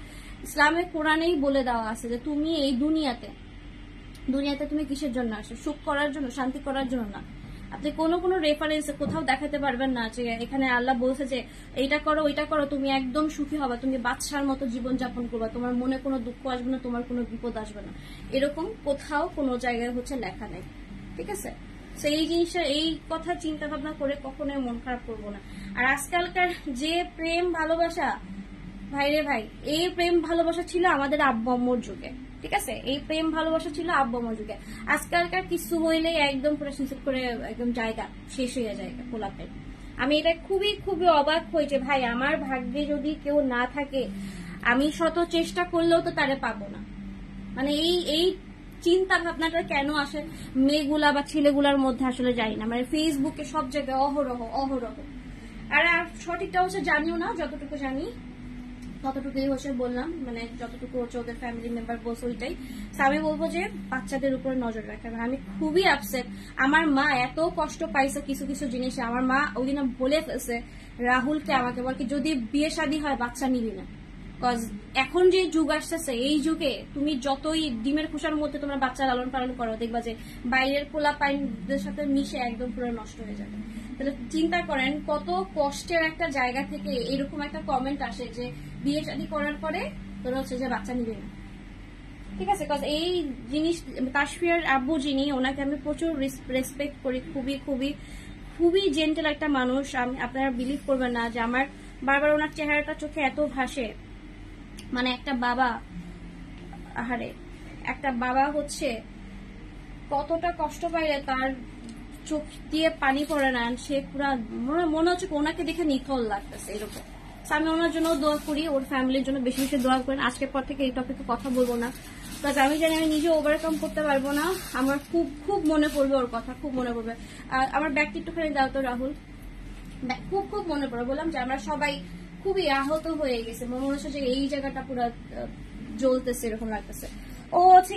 Speaker 2: ইসলামের কোরআনেই বলে দেওয়া আছে যে তুমি এই দুনিয়াতে তুমি কিসের জন্য আসো? সুখ করার জন্য, শান্তি করার জন্য না। আপনি কোনো রেফারেন্সে কোথাও দেখাতে পারবেন না যে এখানে আল্লাহ বলছে যে এইটা করো ওইটা করো, তুমি একদম সুখী হবা, তুমি বাদশার মতো জীবন যাপন করবা, তোমার মনে কোনো দুঃখ আসবে না, তোমার কোনো বিপদ আসবে না। এরকম কোথাও কোনো জায়গায় হচ্ছে লেখা নেই। ঠিক আছে, এই জিনিসটা, এই কথা চিন্তা ভাবনা করে কখনোই মন খারাপ করবো না। আর আজকালকার যে প্রেম ভালোবাসা, ভাইরে ভাই, এই প্রেম ভালোবাসা ছিল আমাদের আব্বু আম্মুর যুগে। ঠিক আছে, এই প্রেম ভালোবাসা ছিল আব্বু আম্মুর যুগে। আজকালকার কিছু হইলে একদম পুরো সুইসাইড করে একদম জায়গা শেষ হয়ে যায় গোলাপের। আমি এটা খুবই অবাক হই যে ভাই আমার ভাগ্যে যদি কেউ না থাকে, আমি শত চেষ্টা করলেও তো তারে পাবো না। মানে এই চিন্তা ভাবনাটা কেন আসে মেয়েগুলা বা ছেলেগুলার মধ্যে আসলে যাই না। মানে ফেসবুকে সব জায়গায় অহরহ। আর সঠিকটা হচ্ছে জানিও না, যতটুকু জানি ততটুকুই হচ্ছে বললাম, মানে যতটুকু হচ্ছে ওদের ফ্যামিলি মেম্বার বলছে ওইটাই। আমি বলবো যে বাচ্চাদের উপর নজর রাখেন। আমি খুবই আপসেট, আমার মা এত কষ্ট পাইছে কিছু জিনিসে। আমার মা ওই দিন বলে ফেলছে রাহুলকে, আমাকে বলকে যদি বিয়ে শাদী হয় বাচ্চা নিবি না, কজ এখন যে যুগ আসতেছে এই যুগে তুমি যতই ডিমের খোসার মধ্যে তোমরা বাচ্চা লালন পালন করো, দেখবা যে বাইরের পোলা পাইনদের সাথে মিশে একদম পুরো নষ্ট হয়ে যাবে। তাহলে চিন্তা করেন কত কষ্টের একটা জায়গা থেকে এরকম একটা কমেন্ট আসে যে বিয়ে শাদী করার পরে তোরা হচ্ছে যে বাচ্চা নিবে না। ঠিক আছে, কজ এই জিনিস কাশ্মীর আব্বু যিনি, ওনাকে আমি প্রচুর রেসপেক্ট করি, খুবই জেন্টেল একটা মানুষ। আপনারা বিলিভ করবেন না যে আমার বারবার ওনার চেহারাটা চোখে এত ভাসে। মানে একটা বাবা হচ্ছে কতটা কষ্ট পাইলে তার চোখ দিয়ে পানি পড়ে না, সে পুরা মনে হচ্ছে ওনাকে দেখে নিথল লাগতেছে এরকম। আমি ওনার জন্য দোয়া করি, ওর ফ্যামিলির জন্য বেশি দোয়া করেন। আজকের পর থেকে এই টপিকে কথা বলবো না, কারণ আমি জানি আমি নিজে ওভারকাম করতে পারবো না। আমার খুব মনে পড়বে ওর কথা, খুব মনে পড়বে। আমার ব্যাগটি একটুখানি দাও তো রাহুল, খুব মনে পড়ে। বললাম যে আমরা সবাই খুবই আহত হয়ে গেছে, মনে হচ্ছে যে এই জায়গাটা পুরো জ্বলতেছে এরকম লাগতেছে। ও হচ্ছে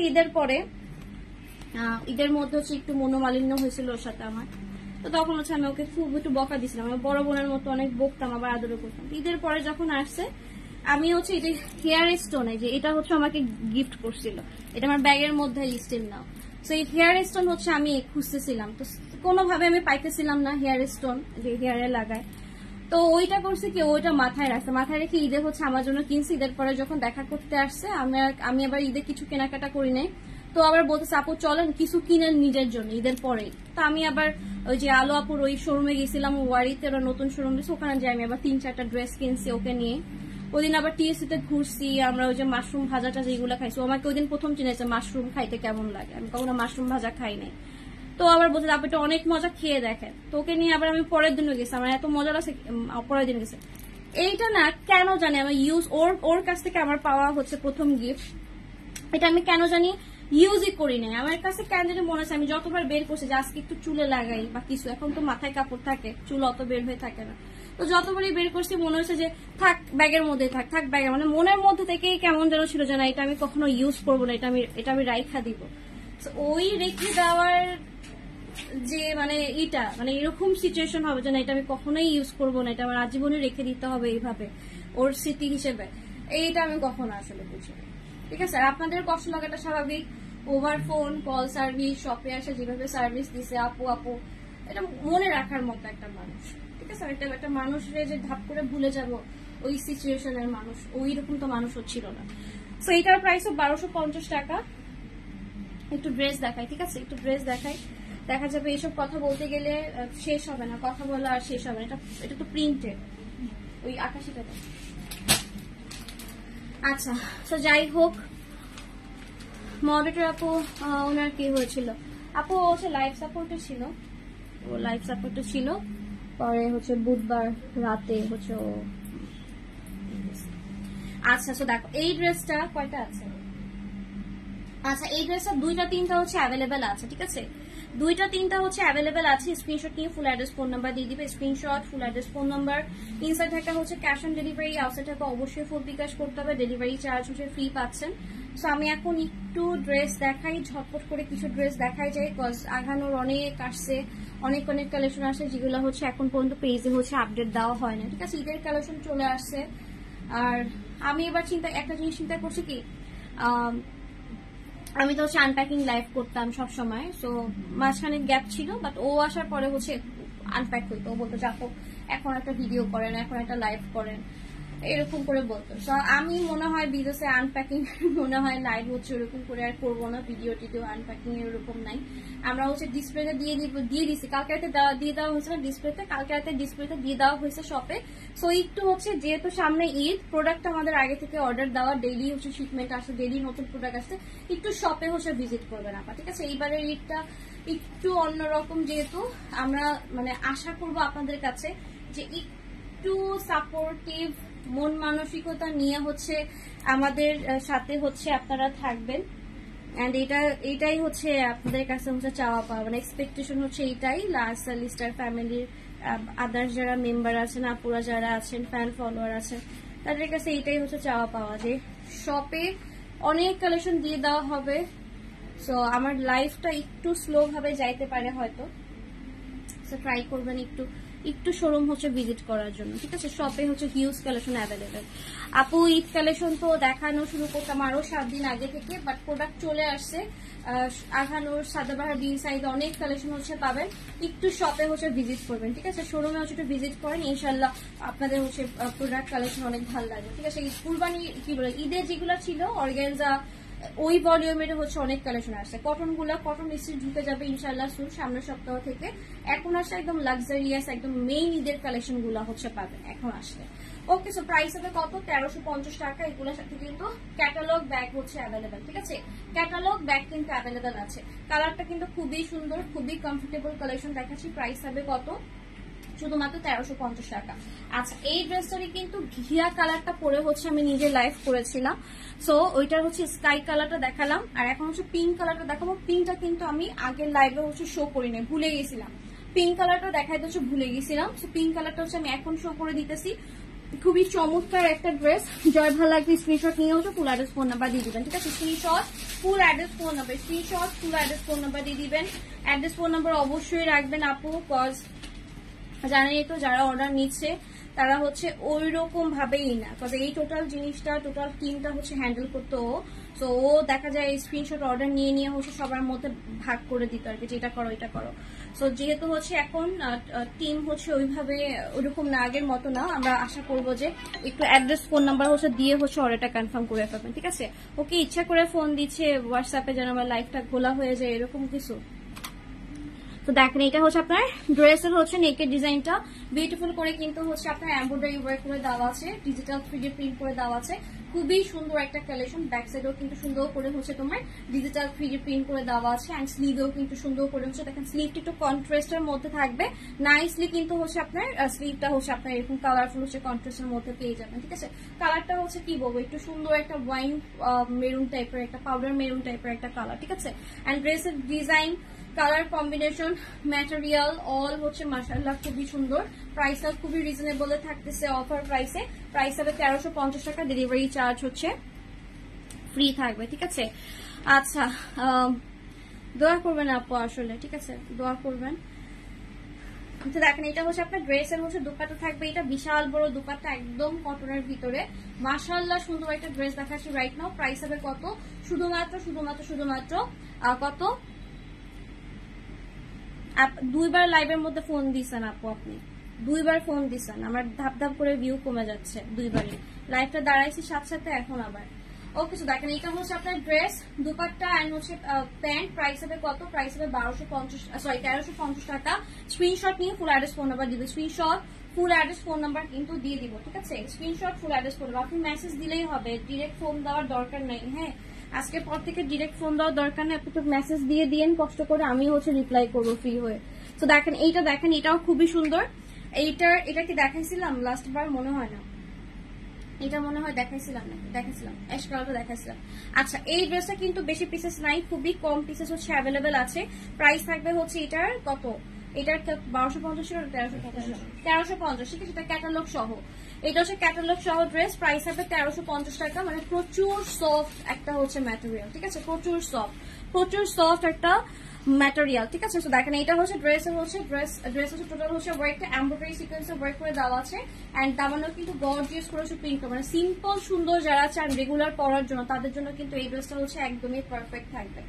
Speaker 2: ঈদের মধ্যে হচ্ছে একটু মনোমালিন্য হয়েছিল ওর সাথে আমার, তো তখন হচ্ছে আমি ওকে খুব একটু বকা দিছিলাম। আমি বড় বোনের মতো অনেক বকতাম, আবার আদরও করতাম। ঈদের পরে যখন আসছে, আমি হচ্ছে এটা হেয়ার স্টোনে, যে এটা হচ্ছে আমাকে গিফট করছিল, এটা আমার ব্যাগের মধ্যে লিস্টেড নাও। তো এই হেয়ার স্টোন হচ্ছে আমি খুঁজতেছিলাম, তো কোনোভাবে আমি পাইতেছিলাম না হেয়ার স্টোন যে হেয়ারে লাগায়। তো ওইটা করছে কি, ওইটা মাথায় রেখে ঈদে হচ্ছে আমার জন্য কিনছি। ঈদের পরে যখন দেখা করতে আসছে, আমি আবার ঈদে কিছু কেনাকাটা করি নাই, তো আবার বলতেছে আপু চলেন কিছু কিনেন নিজের জন্য ঈদের পরেই। তো আমি আবার ওই যে আলো আপুর ওই শোরুমে গেছিলাম, ওয়ারিতে ওরা নতুন শোরুম দিয়েছে, ওখানে যাই আমি আবার 3-4টা ড্রেস কিনছি ওকে নিয়ে। ওই দিন আবার টিএসসি তে ঘুরছি, আমরা ওই যে মাশরুম ভাজাটা যেগুলো খাইছি, আমাকে ওই দিন প্রথম চিনেছে মাশরুম খাইতে কেমন লাগে, আমি কখনো মাশরুম ভাজা খাই নাই। তো আবার বলছে আপু এটা অনেক মজা, খেয়ে দেখেন। তো ওকে নিয়ে আবার আমি পরের দিনও গেছি, আমার এত মজা লাগছে, পরের দিন গেছে। এইটা না কেন জানি আমি ওর কাছ থেকে আমার পাওয়া হচ্ছে প্রথম গিফট। এটা আমি কেন জানি ইউজই করি নাই। আমার কাছে কেন জানি মনে হচ্ছে আমি যতবার বের করছি যে আজকে একটু চুলে লাগাই বা কিছু, এখন তো মাথায় কাপড় থাকে, চুল অত বের হয়ে থাকে না, তো যতবারই বের করছি মনে হচ্ছে যে থাক ব্যাগের মধ্যে থাক ব্যাগের, মানে মনের মধ্যে থেকেই কেমন যেন ছিল যে না এটা আমি কখনো ইউজ করবো না, এটা আমি রাইখা দিব। ওই রেখে দেওয়ার যে মানে এটা মানে এরকম সিচুয়েশন হবে যে না এটা আমি কখনোই ইউজ করবো না, এটা আমার আজীবনে রেখে দিতে হবে এইভাবে ওর স্মৃতি হিসেবে, এইটা আমি কখনো আসলে বুঝি। ঠিক আছে, আর আপনাদের কষ্ট লাগাটা স্বাভাবিক। ওভার ফোন কল সার্ভিস, শপে আসে যেভাবে সার্ভিস দিছে আপু, এটা মনে রাখার মতো একটা মানুষ। ঠিক আছে, একটা মানুষরে যে ধাপ করে ভুলে যাব ওই সিচুয়েশনের মানুষ, ওই রকম তো মানুষ ছিল না। তো এটার প্রাইস 1250 টাকা। একটু ড্রেস দেখাই, ঠিক আছে, একটু ড্রেস দেখাই, দেখা যাবে এইসব কথা বলতে গেলে শেষ হবে না, কথা বলা আর শেষ হবে না। এটা তো প্রিন্টেড, ওই 88 টাকা। আচ্ছা, তো যাই হোক, মডারেটর আপু ওনার কি হয়েছিল, আপু হচ্ছে লাইফ সাপোর্টে ছিল, ও লাইফ সাপোর্টে ছিল, পরে হচ্ছে বুধবার রাতে হচ্ছে ও। আচ্ছা, তো দেখো এই ড্রেসটা কয়টা আছে, আচ্ছা এই ড্রেসটা 2টা 3টা হচ্ছে অ্যাভেলেবেল আছে। ঠিক আছে, 2টা 3টা হচ্ছে অ্যাভেলেবেল আছে। স্ক্রিনশট নিয়ে ফুল অ্যাড্রেস ফোন নাম্বার দিয়ে দিবে, screenshot full address phone number. Inside থাকা হচ্ছে ক্যাশ অন ডেলিভারি, আউটসাইড থাকা অবশ্যই ফুল বিকাশ করতে হবে, ডেলিভারি চার্জ হচ্ছে ফ্রি পাচ্ছেন। সো আমি এখন একটু ড্রেস দেখাই, ঝটপট করে কিছু ড্রেস দেখাই যায়, বিকজ আঘানোর অনেক আসছে, অনেক কালেকশন আসে যেগুলো হচ্ছে এখন পর্যন্ত পেজে হচ্ছে আপডেট দেওয়া হয় না। ঠিক আছে, ঈদের কালেকশন চলে আসছে। আর আমি এবার একটা জিনিস চিন্তা করছি কি, আমি তো হচ্ছে আনপ্যাকিং লাইভ করতাম সব সময়, সো মাঝখানে গ্যাপ ছিল, বাট ও আসার পরে হচ্ছে আনপ্যাক হইতো, ও বলতো যাকো এখন একটা ভিডিও করেন, এখন একটা লাইভ করেন, এরকম করে বলতো। সো আমি মনে হয় বিদেশে আনপ্যাকিং মনে হয় লাইভ হচ্ছে ওরকম করে আর করবো না, ভিডিও টিডিও আনপ্যাকিং এরকম নাই। আমরা হচ্ছে ডিসপ্লেতে দিয়ে দিছি, কালকে রাতে দিয়ে দেওয়া হয়েছে না ডিসপ্লেতে, কালকে রাতে ডিসপ্লেতে দিয়ে দেওয়া হয়েছে শপে। সো একটু হচ্ছে যেহেতু সামনে ঈদ, প্রোডাক্ট আমাদের আগে থেকে অর্ডার দেওয়া, ডেইলি হচ্ছে শিপমেন্ট আসছে, ডেইলি নতুন প্রোডাক্ট আসছে, একটু শপে হচ্ছে ভিজিট করবেন আপা। ঠিক আছে, এইবারের ঈদটা একটু অন্যরকম, যেহেতু আমরা মানে আশা করবো আপনাদের কাছে যে একটু সাপোর্টিভ মন মানসিকতা নিয়ে হচ্ছে আমাদের সাথে হচ্ছে আপনারা থাকবেন। এন্ড এইটাই হচ্ছে আপনাদের কাছে হচ্ছে চাওয়া পাওয়া, মানে এক্সপেকটেশন হচ্ছে এইটাই। লাস্টার স্টার ফ্যামিলির আদার্স যারা মেম্বার আছেন, আপুরা যারা আছেন, ফ্যান ফলোয়ার আছেন, তাদের কাছে এইটাই হচ্ছে চাওয়া পাওয়া যে শপে অনেক কালেকশন দিয়ে দেওয়া হবে। সো আমার লাইফটা একটু স্লো ভাবে যাইতে পারে হয়তো, সো ট্রাই করবেন একটু শোরুম হচ্ছে ভিজিট করার জন্য। ঠিক আছে, শপে হচ্ছে হিউজ কালেকশন অ্যাভেলেবেল। আপু ঈদ কালেকশন তো দেখানো শুরু করতাম আরো 7 দিন আগে থেকে, বাট প্রোডাক্ট চলে আসছে। আঘানোর, সাদাবাহার, ডিল সাইজ অনেক কালেকশন হচ্ছে পাবেন, একটু শপে হচ্ছে ভিজিট করবেন। ঠিক আছে, শোরুমে হচ্ছে একটু ভিজিট করেন, ইনশাল্লাহ আপনাদের হচ্ছে প্রোডাক্ট কালেকশন অনেক ভালো লাগবে। ঠিক আছে, কুরবানি কি বলে ঈদের যেগুলো ছিল অর্গানজা ওই ভলিউমের হচ্ছে অনেক কালেকশন আসছে। কটন স্টিচ ঢুকে যাবে ইনশাল্লাহ সুর সামনের সপ্তাহ থেকে। এখন আসছে একদম লাক্সারিয়াস, একদম মেইন ঈদের কালেকশন গুলা হচ্ছে পাবেন এখন আসলে। ওকে, সো প্রাইস হবে কত, 1350 টাকা। এগুলোর সাথে কিন্তু ক্যাটালগ ব্যাগ হচ্ছে অ্যাভেলেবেল। ঠিক আছে, ক্যাটালগ ব্যাগ কিন্তু অ্যাভেলেবেল আছে। কালারটা কিন্তু খুবই সুন্দর, খুবই কমফোর্টেবল কালেকশন দেখাচ্ছি। প্রাইস হবে কত, শুধুমাত্র 1350 টাকা। আচ্ছা, এই ড্রেসটারই কিন্তু ঘিয়া কালারটা পরে হচ্ছে আমি নিজে লাইভ করেছিলাম। সো ওইটার হচ্ছে স্কাই কালারটা দেখালাম, আর এখন হচ্ছে পিঙ্ক কালারটা দেখাবো। পিঙ্কটা কিন্তু আমি আগের লাইভে হচ্ছে শো করি নাই, ভুলে গেছিলাম। পিঙ্ক কালারটা দেখাইতে হচ্ছে ভুলে গেছিলাম। সো পিঙ্ক কালারটা হচ্ছে আমি এখন শো করে দিতেছি। খুবই চমৎকার একটা ড্রেস, জয় ভালো লাগবে। স্ক্রিনশট নিয়ে হচ্ছে ফুল অ্যাড্রেস ফোন নাম্বার দিয়ে দিবেন। ঠিক আছে, screenshot full address phone number, screenshot full address phone number দিয়ে দিবেন। অ্যাড্রেস ফোন নাম্বার অবশ্যই রাখবেন আপু, কজ জানেনই তো যারা অর্ডার নিচ্ছে তারা হচ্ছে ওই রকম ভাবেই না, কারণ এই টোটাল জিনিসটা, টোটাল টিমটা হচ্ছে হ্যান্ডেল করতো ও। তো ও দেখা যায় স্ক্রিনশট অর্ডার নিয়ে হচ্ছে সবার মধ্যে ভাগ করে দিত আর কি, যে এটা করো এটা করো। সো যেহেতু হচ্ছে এখন টিম হচ্ছে ওইভাবে ওইরকম না, আগের মতো না। আমরা আশা করবো যে একটু অ্যাড্রেস ফোন নাম্বার হচ্ছে দিয়ে হচ্ছে অর্ডারটা কনফার্ম করে ফেলবেন। ঠিক আছে, ওকে ইচ্ছা করে ফোন দিচ্ছে হোয়াটসঅ্যাপে যেন আমার লাইফটা খোলা হয়ে যায়, এরকম কিছু। তো দেখেন, এটা হচ্ছে আপনার ড্রেসের হচ্ছে নেকের ডিজাইনটা বিউটিফুল করে কিন্তু হচ্ছে আপনার এমব্রয়ডারি ওয়ার্ক করে দেওয়া আছে, ডিজিটাল 3D প্রিন্ট করে দেওয়া আছে। খুবই সুন্দর একটা কালেকশন। ব্যাক সাইডেও কিন্তু সুন্দর করে হচ্ছে তোমার ডিজিটাল 3D প্রিন্ট করে দেওয়া আছে, এন্ড স্লিভেও কিন্তু সুন্দর করে হচ্ছে দেখেন স্লিভটা একটু কন্ট্রাস্টের মধ্যে থাকবে, নাইসলি কিন্তু হচ্ছে আপনার স্লিভটা হচ্ছে আপনার এরকম কালারফুল হচ্ছে কন্ট্রাস্টের মধ্যে পেয়ে যাবেন। ঠিক আছে, কালারটা হচ্ছে কি বলবো, একটু সুন্দর একটা ওয়াইন মেরুন টাইপের, একটা পাউডার মেরুন টাইপের একটা কালার। ঠিক আছে, এন্ড ড্রেসের design, colour combination, material all হচ্ছে মাশাআল্লাহ খুবই সুন্দর। প্রাইসটা খুবই রিজনেবল থাকতেছে অফার প্রাইসে। প্রাইস হবে 1350 টাকা, ডেলিভারি চার্জ হচ্ছে ফ্রি থাকবে। ঠিক আছে, আচ্ছা দোয়া করবেন আপু আসলে, ঠিক আছে দোয়া করবেন। তো দেখেন এটা হচ্ছে আপনার ড্রেসের হচ্ছে দুপাট্টা থাকবে, এটা বিশাল বড় দুপাট্টা একদম কটনের ভিতরে, মাশাআল্লাহ সুন্দর একটা ড্রেস দেখাচ্ছি রাইট নাও। প্রাইস হবে কত, শুধুমাত্র কত, দুইবার লাইভের মধ্যে ফোন দিছেন আপু, আপনি দুইবার ফোন দিছেন, আমার ধাপ ধাপ করে ভিউ কমে যাচ্ছে দুইবারই, লাইভটা দাঁড়াইছি সাথে এখন আবার। ওকে, তো দেখেন এটা হচ্ছে আপনার ড্রেস, দুপাট্টা এন্ড হচ্ছে প্যান্ট। প্রাইস হবে কত, প্রাইস হবে 1350 টাকা। স্ক্রিনশট নিয়ে ফুল অ্যাড্রেস ফোন নাম্বার দিবে, screenshot full address phone number কিন্তু দিয়ে দিব। ঠিক আছে, screenshot full address phone number, আপনি মেসেজ দিলেই হবে, ডিরেক্ট ফোন দেওয়ার দরকার নেই। হ্যাঁ, আজকের পর থেকে ডিরেক্ট ফোন দেওয়ার দরকার নেই, আপনি তো মেসেজ দিয়ে দিয়েন কষ্ট করে, আমি হচ্ছে রিপ্লাই করবো ফ্রি হয়ে। তো দেখেন এইটা, দেখেন এটাও খুবই সুন্দর। এটা কি দেখাইছিলাম লাস্ট বার, মনে হয় না, এটা মনে হয় দেখাইছিলাম নাকি, দেখাইছিলাম অ্যাশ কালারটা দেখাইছিলাম। আচ্ছা, এই ড্রেসটা কিন্তু বেশি পিসেস নাই, খুবই কম পিসেস হচ্ছে অ্যাভেলেবেল আছে। প্রাইস থাকবে হচ্ছে এটার কত, এটার 1250 1350, ঠিক আছে, এটা ক্যাটালগ সহ, এটা হচ্ছে ক্যাটালগ সহ ড্রেস। প্রাইস হবে 1350 টাকা, মানে প্রচুর সফট একটা হচ্ছে ম্যাটেরিয়াল। ঠিক আছে, প্রচুর সফট একটা ম্যাটেরিয়াল। ঠিক আছে, তো দেখেন এটা হচ্ছে ড্রেস হচ্ছে টোটাল হচ্ছে ওয়ার্কটা এমব্রয়ডারি সিকোয়েন্সে ওয়ার্ক করে দেওয়া আছে, এন্ড দামানো কিন্তু গর্জিয়াস করে হচ্ছে প্রিন্ট, মানে সিম্পল সুন্দর যারা চান রেগুলার পরার জন্য তাদের জন্য কিন্তু এই ড্রেসটা হচ্ছে একদমই পারফেক্ট থাকবে।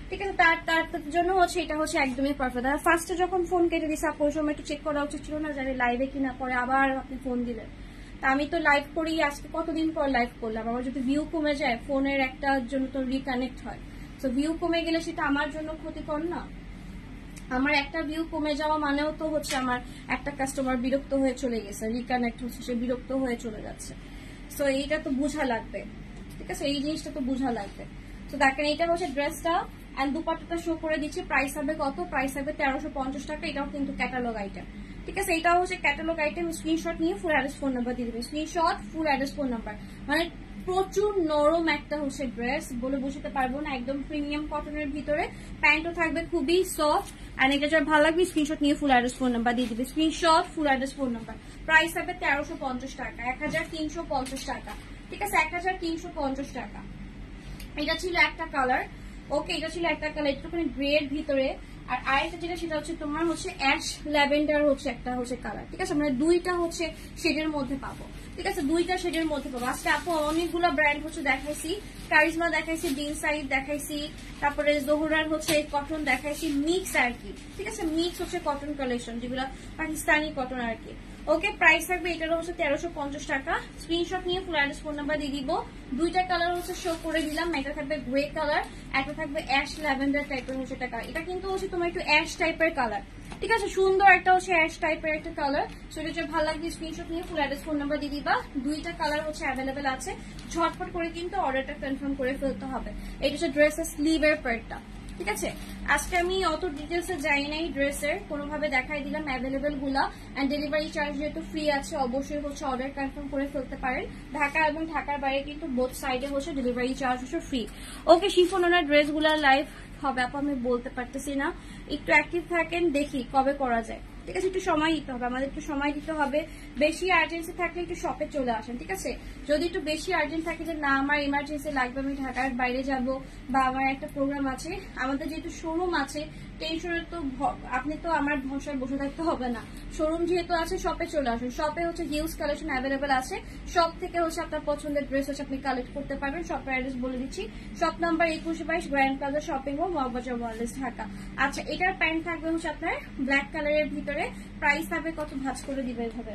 Speaker 2: ঠিক আছে, তার জন্য হচ্ছে এটা হচ্ছে একদমই পারফেক্ট। আর ফার্স্টে যখন ফোন কেটে দিছে আপু, ওই সময় একটু চেক করা উচিত ছিল না জানি লাইভে কিনা, পরে আবার আপনি ফোন দিলেন। তা আমি তো লাইভ করি, আজকে কতদিন পর লাইভ করলাম, আমার যদি ভিউ কমে যায় ফোনের একটা জন্য তো রিকানেক্ট হয়, তো ভিউ কমে গেলে সেটা আমার জন্য ক্ষতিকর না। আমার একটা ভিউ কমে যাওয়া মানেও তো হচ্ছে আমার একটা কাস্টমার বিরক্ত হয়ে চলে গেছে, রিকানেক্ট হচ্ছে, সে বিরক্ত হয়ে চলে যাচ্ছে। সো এইটা তো বোঝা লাগবে, ঠিক আছে, এই জিনিসটা তো বোঝা লাগবে। তো দেখেন এটা হচ্ছে ড্রেসটা, এন্ড দুপাট্টাটা শো করে দিচ্ছি। প্রাইস হবে কত, প্রাইস হবে 1350 টাকা। এটাও কিন্তু ক্যাটালগ আইটেম। ঠিক আছে, এটাও হচ্ছে ক্যাটালগ আইটেম। স্ক্রিনশট নিয়ে ফুল অ্যাড্রেস ফোন নাম্বার দিয়ে দিবে, screenshot full address phone number. মানে প্রচুর নরম একটা হচ্ছে ড্রেস, বলে বুঝতে পারবো না, একদম প্রিমিয়াম কটনের ভিতরে। প্যান্টও থাকবে খুবই সফট, এন্ড এটা যার ভালো লাগবে স্ক্রিনশট নিয়ে ফুল অ্যাড্রেস ফোন নাম্বার দিয়ে দিবে, screenshot full address phone number. Price হবে 1350 টাকা, 1350 টাকা। ঠিক আছে, 1350 টাকা। এটা ছিল একটা কালার। ওকে, এটা ছিল একটা কালার একটুখানি গ্রে এর ভিতরে। আর আরেকটা যেটা সেটা হচ্ছে তোমার হচ্ছে অ্যাশ ল্যাভেন্ডার হচ্ছে একটা হচ্ছে কালার। ঠিক আছে, মানে দুইটা হচ্ছে শেডের মধ্যে পাবো। ঠিক আছে, দুইটা শেডের মধ্যে পাবো। আজকে আপু অনেকগুলো ব্র্যান্ড হচ্ছে দেখাইছি, কারিজমা দেখাইছি, ডিনসাইড দেখাইছি, তারপরে জোহরার হচ্ছে কটন দেখাইছি, মিক্স আর কি। ঠিক আছে, মিক্স হচ্ছে কটন কালেকশন, যেগুলো পাকিস্তানি কটন আর কি। ওকে, প্রাইস থাকবে এটারও হচ্ছে 1350 টাকা। স্ক্রিনশট নিয়ে ফুল অ্যাড্রেস ফোন নাম্বার দিয়ে দিব। দুইটা কালার হচ্ছে শো করে দিলাম, একটা থাকবে গ্রে কালার, একটা থাকবে অ্যাশ ল্যাভেন্ডার টাইপের হচ্ছে একটা কালার। এটা কিন্তু হচ্ছে তোমার একটু অ্যাশ টাইপের কালার। ঠিক আছে, সুন্দর একটা হচ্ছে অ্যাশ টাইপের একটা কালার। সো এটা যে ভালো লাগবে স্ক্রিনশট নিয়ে ফুল অ্যাড্রেস ফোন নাম্বার দিয়ে দিবা। দুইটা কালার হচ্ছে অ্যাভেলেবেল আছে, ঝটপট করে কিন্তু অর্ডারটা কনফার্ম করে ফেলতে হবে। এটা হচ্ছে ড্রেসের স্লিভের পার্টটা। ঠিক আছে, আজকে আমি অত ডিটেলসে যাই নাই, ড্রেসের কোনোভাবে দেখাই দিলাম অ্যাভেলেবেল গুলা, এন্ড ডেলিভারি চার্জ যেহেতু ফ্রি আছে অবশ্যই হচ্ছে অর্ডার কনফার্ম করে ফেলতে পারেন। ঢাকা এবং ঢাকার বাইরে কিন্তু বোথ সাইডে হচ্ছে ডেলিভারি চার্জ হচ্ছে ফ্রি। ওকে, শিফন ওনার ড্রেসগুলা লাইভ হবে আপু আমি বলতে পারতেছি না, একটু অ্যাক্টিভ থাকেন, দেখি কবে করা যায়। ঠিক আছে, একটু সময় দিতে হবে, আমাদের একটু সময় দিতে হবে। বেশি আর্জেন্সি থাকলে একটু শপে চলে আসেন। ঠিক আছে, যদি একটু বেশি আর্জেন্ট থাকে যে না আমার ইমার্জেন্সি লাগবে, আমি ঢাকার বাইরে যাব বা আমার একটা প্রোগ্রাম আছে, আমাদের যেহেতু শোরুম আছে, টেনশনের তো আপনি তো আমার ভরসায় বসে থাকতে হবে না। শোরুম যেহেতু আছে, শপে চলে আসুন। শপে হচ্ছে হিউজ কালেকশন অ্যাভেলেবেল আছে, শপ থেকে হচ্ছে আপনার পছন্দের ড্রেস হচ্ছে আপনি কালেক্ট করতে পারবেন। শপের অ্যাড্রেস বলে দিচ্ছি, shop number 2122 grand plaza shopping mall, Moghbazar worlds, Dhaka. আচ্ছা, এটার প্যান্ট থাকবে হচ্ছে আপনার ব্ল্যাক কালারের ভিতরে। প্রাইস থাকবে কত, ভাঁজ করে দিবে এভাবে।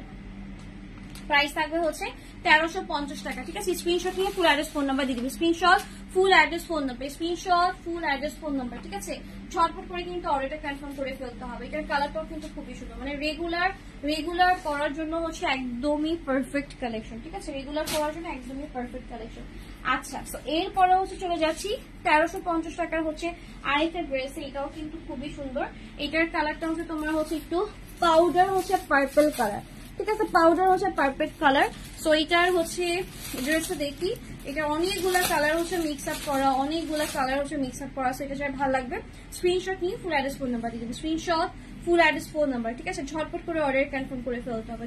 Speaker 2: প্রাইস থাকবে হচ্ছে 1350 টাকা। ঠিক আছে, স্ক্রিনশট নিয়ে ফুল অ্যাড্রেস ফোন নাম্বার দিয়ে দিবে, screenshot full address phone number, screenshot full address phone number, ঠিক আছে? ঝটপট করে কিন্তু অর্ডারটা কনফার্ম করে ফেলতে হবে। এটার কালারটাও কিন্তু খুবই সুন্দর, মানে রেগুলার পরার জন্য হচ্ছে একদমই পারফেক্ট কালেকশন, ঠিক আছে? রেগুলার পরার জন্য একদমই পারফেক্ট কালেকশন। আচ্ছা, তো এরপরে হচ্ছে চলে যাচ্ছি 1350 টাকার হচ্ছে আরেকটা ড্রেস, এটাও কিন্তু খুবই সুন্দর। এটার কালারটা হচ্ছে তোমরা হচ্ছে একটু পাউডার হচ্ছে পার্পল কালার, ঠিক আছে? পাউডার হচ্ছে পারফেক্ট কালার। সো এটার হচ্ছে ড্রেসটা দেখি, এটা অনেকগুলা কালার হচ্ছে মিক্স আপ করা, সো এটা যার ভালো লাগবে স্ক্রিনশট নিয়ে ফুল অ্যাড্রেস ফোন নাম্বার দিয়ে দেবে, screenshot full address phone number, ঠিক আছে? ঝটপট করে অর্ডার কনফার্ম করে ফেলতে হবে,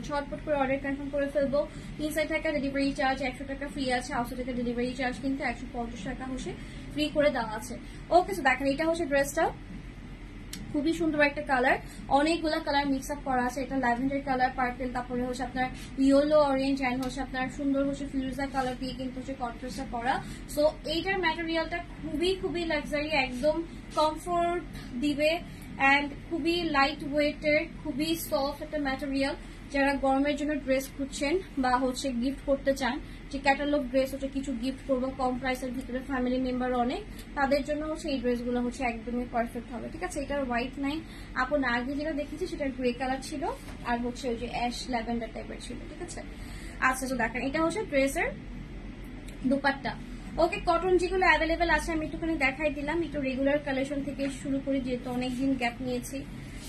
Speaker 2: ইনসাইড টাকা ডেলিভারি চার্জ 100 টাকা ফ্রি আছে, আউটসাইড টাকা ডেলিভারি চার্জ কিন্তু 150 টাকা হচ্ছে ফ্রি করে দেওয়া আছে। ওকে, সো দেখেন এটা হচ্ছে ড্রেসটা, খুবই সুন্দর একটা কালার, অনেকগুলা কালার মিক্স আপ করা আছে। এটা ল্যাভেন্ডার কালার, পার্পল, তারপরে হচ্ছে আপনার ইয়েলো, অরেঞ্জ এন্ড হচ্ছে আপনার সুন্দর হচ্ছে ফিরোজা কালার দিয়ে কিন্তু হচ্ছে কন্ট্রাস্টটা করা। সো এইটার ম্যাটেরিয়ালটা খুবই লাক্সারি, একদম কমফোর্ট দিবে এন্ড খুবই লাইট ওয়েটের, খুবই সফট একটা ম্যাটেরিয়াল। যারা গরমের জন্য ড্রেস খুঁজছেন বা হচ্ছে গিফট করতে চান, যে ক্যাটালগ ড্রেস হচ্ছে কিছু গিফট করবো কম প্রাইসের ভিতরে, ফ্যামিলি মেম্বার অনেক, তাদের জন্য হচ্ছে এই ড্রেসগুলো হচ্ছে একদমই পারফেক্ট হবে, ঠিক আছে? এটার হোয়াইট নাই, আপন আগে যেটা দেখেছি সেটা গ্রে কালার ছিল, আর হচ্ছে ওই যে অ্যাশ ল্যাভেন্ডার টাইপের ছিল, ঠিক আছে? আচ্ছা, তো দেখেন এটা হচ্ছে ড্রেসের দুপাট্টা। ওকে, কটন যেগুলো অ্যাভেলেবেল আছে আমি একটুখানি দেখাই দিলাম, একটু রেগুলার কালেকশন থেকে শুরু করি, যেহেতু অনেকদিন গ্যাপ নিয়েছি।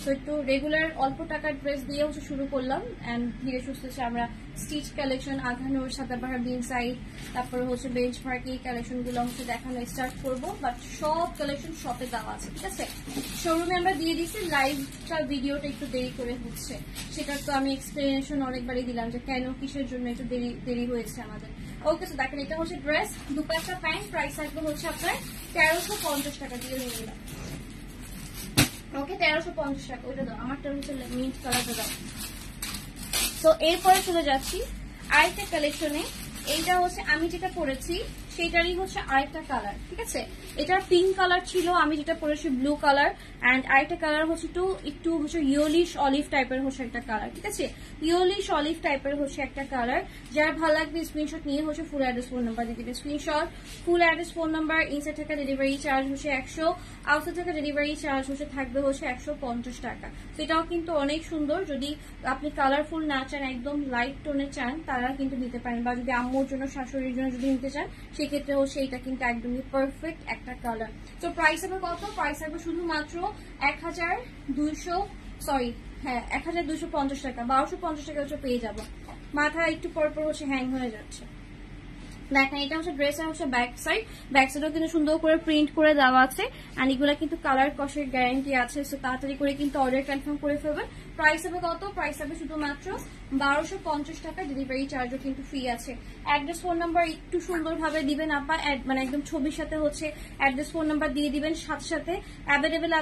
Speaker 2: তো একটু রেগুলার অল্প টাকার ড্রেস দিয়ে হচ্ছে শুরু করলাম, এন্ড ধীরে সুস্থে আমরা স্টিচ কালেকশন, আঘানুর, সাদাবাহার, বিন সাইড, তারপরে হচ্ছে বেঞ্চ মার্ক, এই কালেকশন গুলো হচ্ছে দেখানো স্টার্ট করবো। বাট সব কালেকশন শপে দেওয়া আছে, ঠিক আছে? শোরুমে আমরা দিয়ে দিচ্ছি, লাইভটা ভিডিওটা একটু দেরি করে হচ্ছে, সেটার তো আমি এক্সপ্লেনেশন অনেকবারই দিলাম যে কেন, কিসের জন্য একটু দেরি হয়েছে আমাদের। ওকে, তো দেখেন এটা হচ্ছে ড্রেস, দুপাট্টা, প্যান্ট, প্রাইস থাকবে হচ্ছে আপনার 1350 টাকা দিয়ে নিয়ে নিলাম। ওকে, 1350 টাকা, ওইটা দাও, আমারটা হচ্ছে মিন্ট কালারটা দাও। তো এরপরে চলে যাচ্ছি আরেকটা কালেকশনে, এইটা হচ্ছে আমি যেটা পরেছি সেটারই হচ্ছে আরেকটা কালার, ঠিক আছে? এটার পিঙ্ক কালার ছিল, আমি যেটা পরেছি ব্লু কালার, এন্ড আরেকটা কালার হচ্ছে একটু হচ্ছে ইয়েলিশ অলিভ টাইপের হচ্ছে একটা কালার, ঠিক আছে? ইয়েলিশ অলিভ টাইপের হচ্ছে একটা কালার। যার ভালো লাগবে স্ক্রিনশট নিয়ে হচ্ছে ফুল অ্যাড্রেস ফোন নাম্বার দিয়ে দিবে, screenshot full address phone number, inside টাকা ডেলিভারি চার্জ হচ্ছে 100, আউটসাইড টাকা ডেলিভারি চার্জ হচ্ছে থাকবে হচ্ছে 150 টাকা। তো এটাও কিন্তু অনেক সুন্দর, যদি আপনি কালারফুল না চান, একদম লাইট টোনে চান, তারা কিন্তু নিতে পারেন, বা যদি আম্মুর জন্য, শাশুড়ির জন্য যদি নিতে চান, সেক্ষেত্রে হচ্ছে এটা কিন্তু একদমই পারফেক্ট একটা কালার। তো প্রাইস হবে কত? প্রাইস হবে শুধুমাত্র 1250 টাকা, 1250 টাকা হচ্ছে পেয়ে যাবো। মাথা একটু পর হচ্ছে হ্যাং হয়ে যাচ্ছে। দেখেন এটা হচ্ছে ড্রেসের হচ্ছে ব্যাক সাইডও কিন্তু সুন্দর করে প্রিন্ট করে দেওয়া আছে, আর এগুলা কিন্তু কালার কষের গ্যারান্টি আছে। সো তাড়াতাড়ি করে কিন্তু অর্ডার কনফার্ম করে ফেলবেন। প্রাইস হবে কত? প্রাইস হবে শুধুমাত্র 1250 টাকা, ডেলিভারি চার্জও কিন্তু ফ্রি আছে। অ্যাড্রেস ফোন নাম্বার একটু সুন্দরভাবে দিবেন আপা, মানে একদম ছবির সাথে হচ্ছে অ্যাড্রেস ফোন নাম্বার দিয়ে দিবেন, সাথে অ্যাভেলেবেল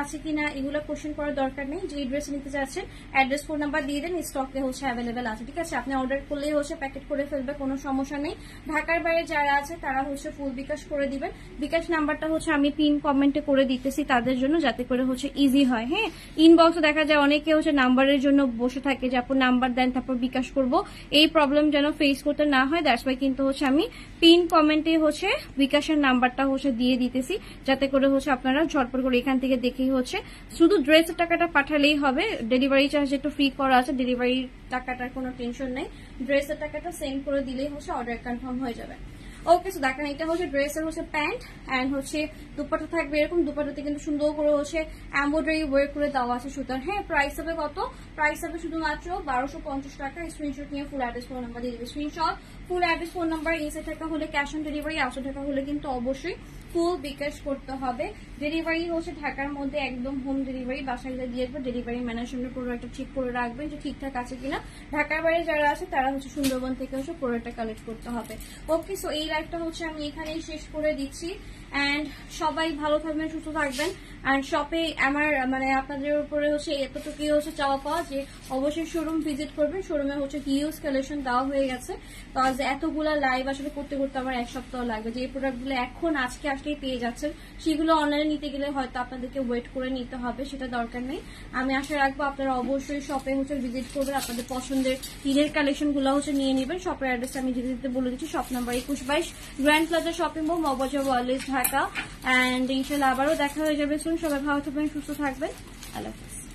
Speaker 2: আছে কিনা এগুলো কোশ্চেন করার দরকার নেই। যে ড্রেস নিতে চাচ্ছেন অ্যাড্রেস ফোন নাম্বার দিয়ে দেন, স্টকে হচ্ছে অ্যাভেলেবেল আছে, ঠিক আছে? আপনি অর্ডার করলেই হচ্ছে প্যাকেট করে ফেলবে, কোনো সমস্যা নেই। ঢাকার বাইরে যারা আছে তারা হচ্ছে ফুল বিকাশ করে দিবেন। বিকাশ নাম্বারটা হচ্ছে আমি পিন কমেন্টে করে দিতেছি তাদের জন্য, যাতে করে হচ্ছে ইজি হয়। হ্যাঁ, ইনবক্সে দেখা যায় অনেকে হচ্ছে নাম্বারের জন্য বসে থাকে যে আপু নাম্বার দেন তারপর বিকাশ করব, এই প্রবলেম যেন ফেস করতে না হয়, দ্যাটস ওয়াই কিন্তু হচ্ছে আমি পিন কমেন্টে হচ্ছে বিকাশের নাম্বারটা হচ্ছে দিয়ে দিতেছি, যাতে করে হচ্ছে আপনারা ঝটপট করে এখান থেকে দেখেই হচ্ছে শুধু ড্রেসের টাকাটা পাঠালেই হবে। ডেলিভারি চার্জ একটু ফ্রি করা আছে, ডেলিভারি টাকাটার কোনো টেনশন নেই, ড্রেসের টাকাটা সেন্ড করে দিলেই হচ্ছে অর্ডার কনফার্ম হয়ে যাবে। ওকে, সো দেখেন এটা হচ্ছে ড্রেসের হচ্ছে প্যান্ট, এন্ড হচ্ছে দুপাট্টা থাকবে এরকম, দুপাট্টাতে কিন্তু সুন্দর করে হচ্ছে এমব্রয়ডারি ওয়ার্ক করে দেওয়া আছে সুতার। হ্যাঁ, প্রাইস হবে কত? প্রাইস হবে শুধুমাত্র 1250 টাকা। স্ক্রিনশট নিয়ে ফুল অ্যাড্রেস ফোন নাম্বার দিয়ে দিবে, screenshot full address phone number, inside টাকা হলে ক্যাশ অন ডেলিভারি, আউটসাইড টাকা হলে কিন্তু অবশ্যই ফুল বিকাশ করতে হবে। ডেলিভারি হচ্ছে ঢাকার মধ্যে একদম হোম ডেলিভারি, বাসায় দিয়ে আসবে। ডেলিভারি ম্যানেজমেন্টের প্রোডাক্টটা চেক করে রাখবেন যে ঠিকঠাক আছে কিনা। ঢাকার বাইরে যারা আছে তারা হচ্ছে সুন্দরবন থেকে হচ্ছে প্রোডাক্টটা কালেক্ট করতে হবে। ওকে, সো এই লাইভটা হচ্ছে আমি এখানেই শেষ করে দিচ্ছি, অ্যান্ড সবাই ভালো থাকবেন, সুস্থ থাকবেন। অ্যান্ড শপে আমার মানে আপনাদের উপরে হচ্ছে এতটুকুই হচ্ছে চাওয়া পাওয়া যে অবশ্যই শোরুম ভিজিট করবেন। শোরুমে হচ্ছে হিউজ কালেকশন দেওয়া হয়ে গেছে। তো আজ এতগুলা লাইভ আসলে করতে করতে আমার 1 সপ্তাহ লাগবে। যে প্রোডাক্টগুলো এখন আজকে আসলেই পেয়ে যাচ্ছেন, সেগুলো অনলাইনে নিতে গেলে হয়তো আপনাদেরকে ওয়েট করে নিতে হবে, সেটা দরকার নেই। আমি আশা রাখবো আপনারা অবশ্যই শপে হচ্ছে ভিজিট করবেন, আপনাদের পছন্দের ঈদের কালেকশন গুলো হচ্ছে নিয়ে নেবেন। শপের অ্যাড্রেস আমি যেতে যেতে বলে দিচ্ছি, shop number 2122 grand plaza shopping mall, Moghbazar wireless, Dhaka. And ইনশাল্লাহ আবারও দেখা হয়ে যাবে শুন। সবাই ভালো থাকবেন, সুস্থ থাকবেন। আল্লাহ হাফেজ।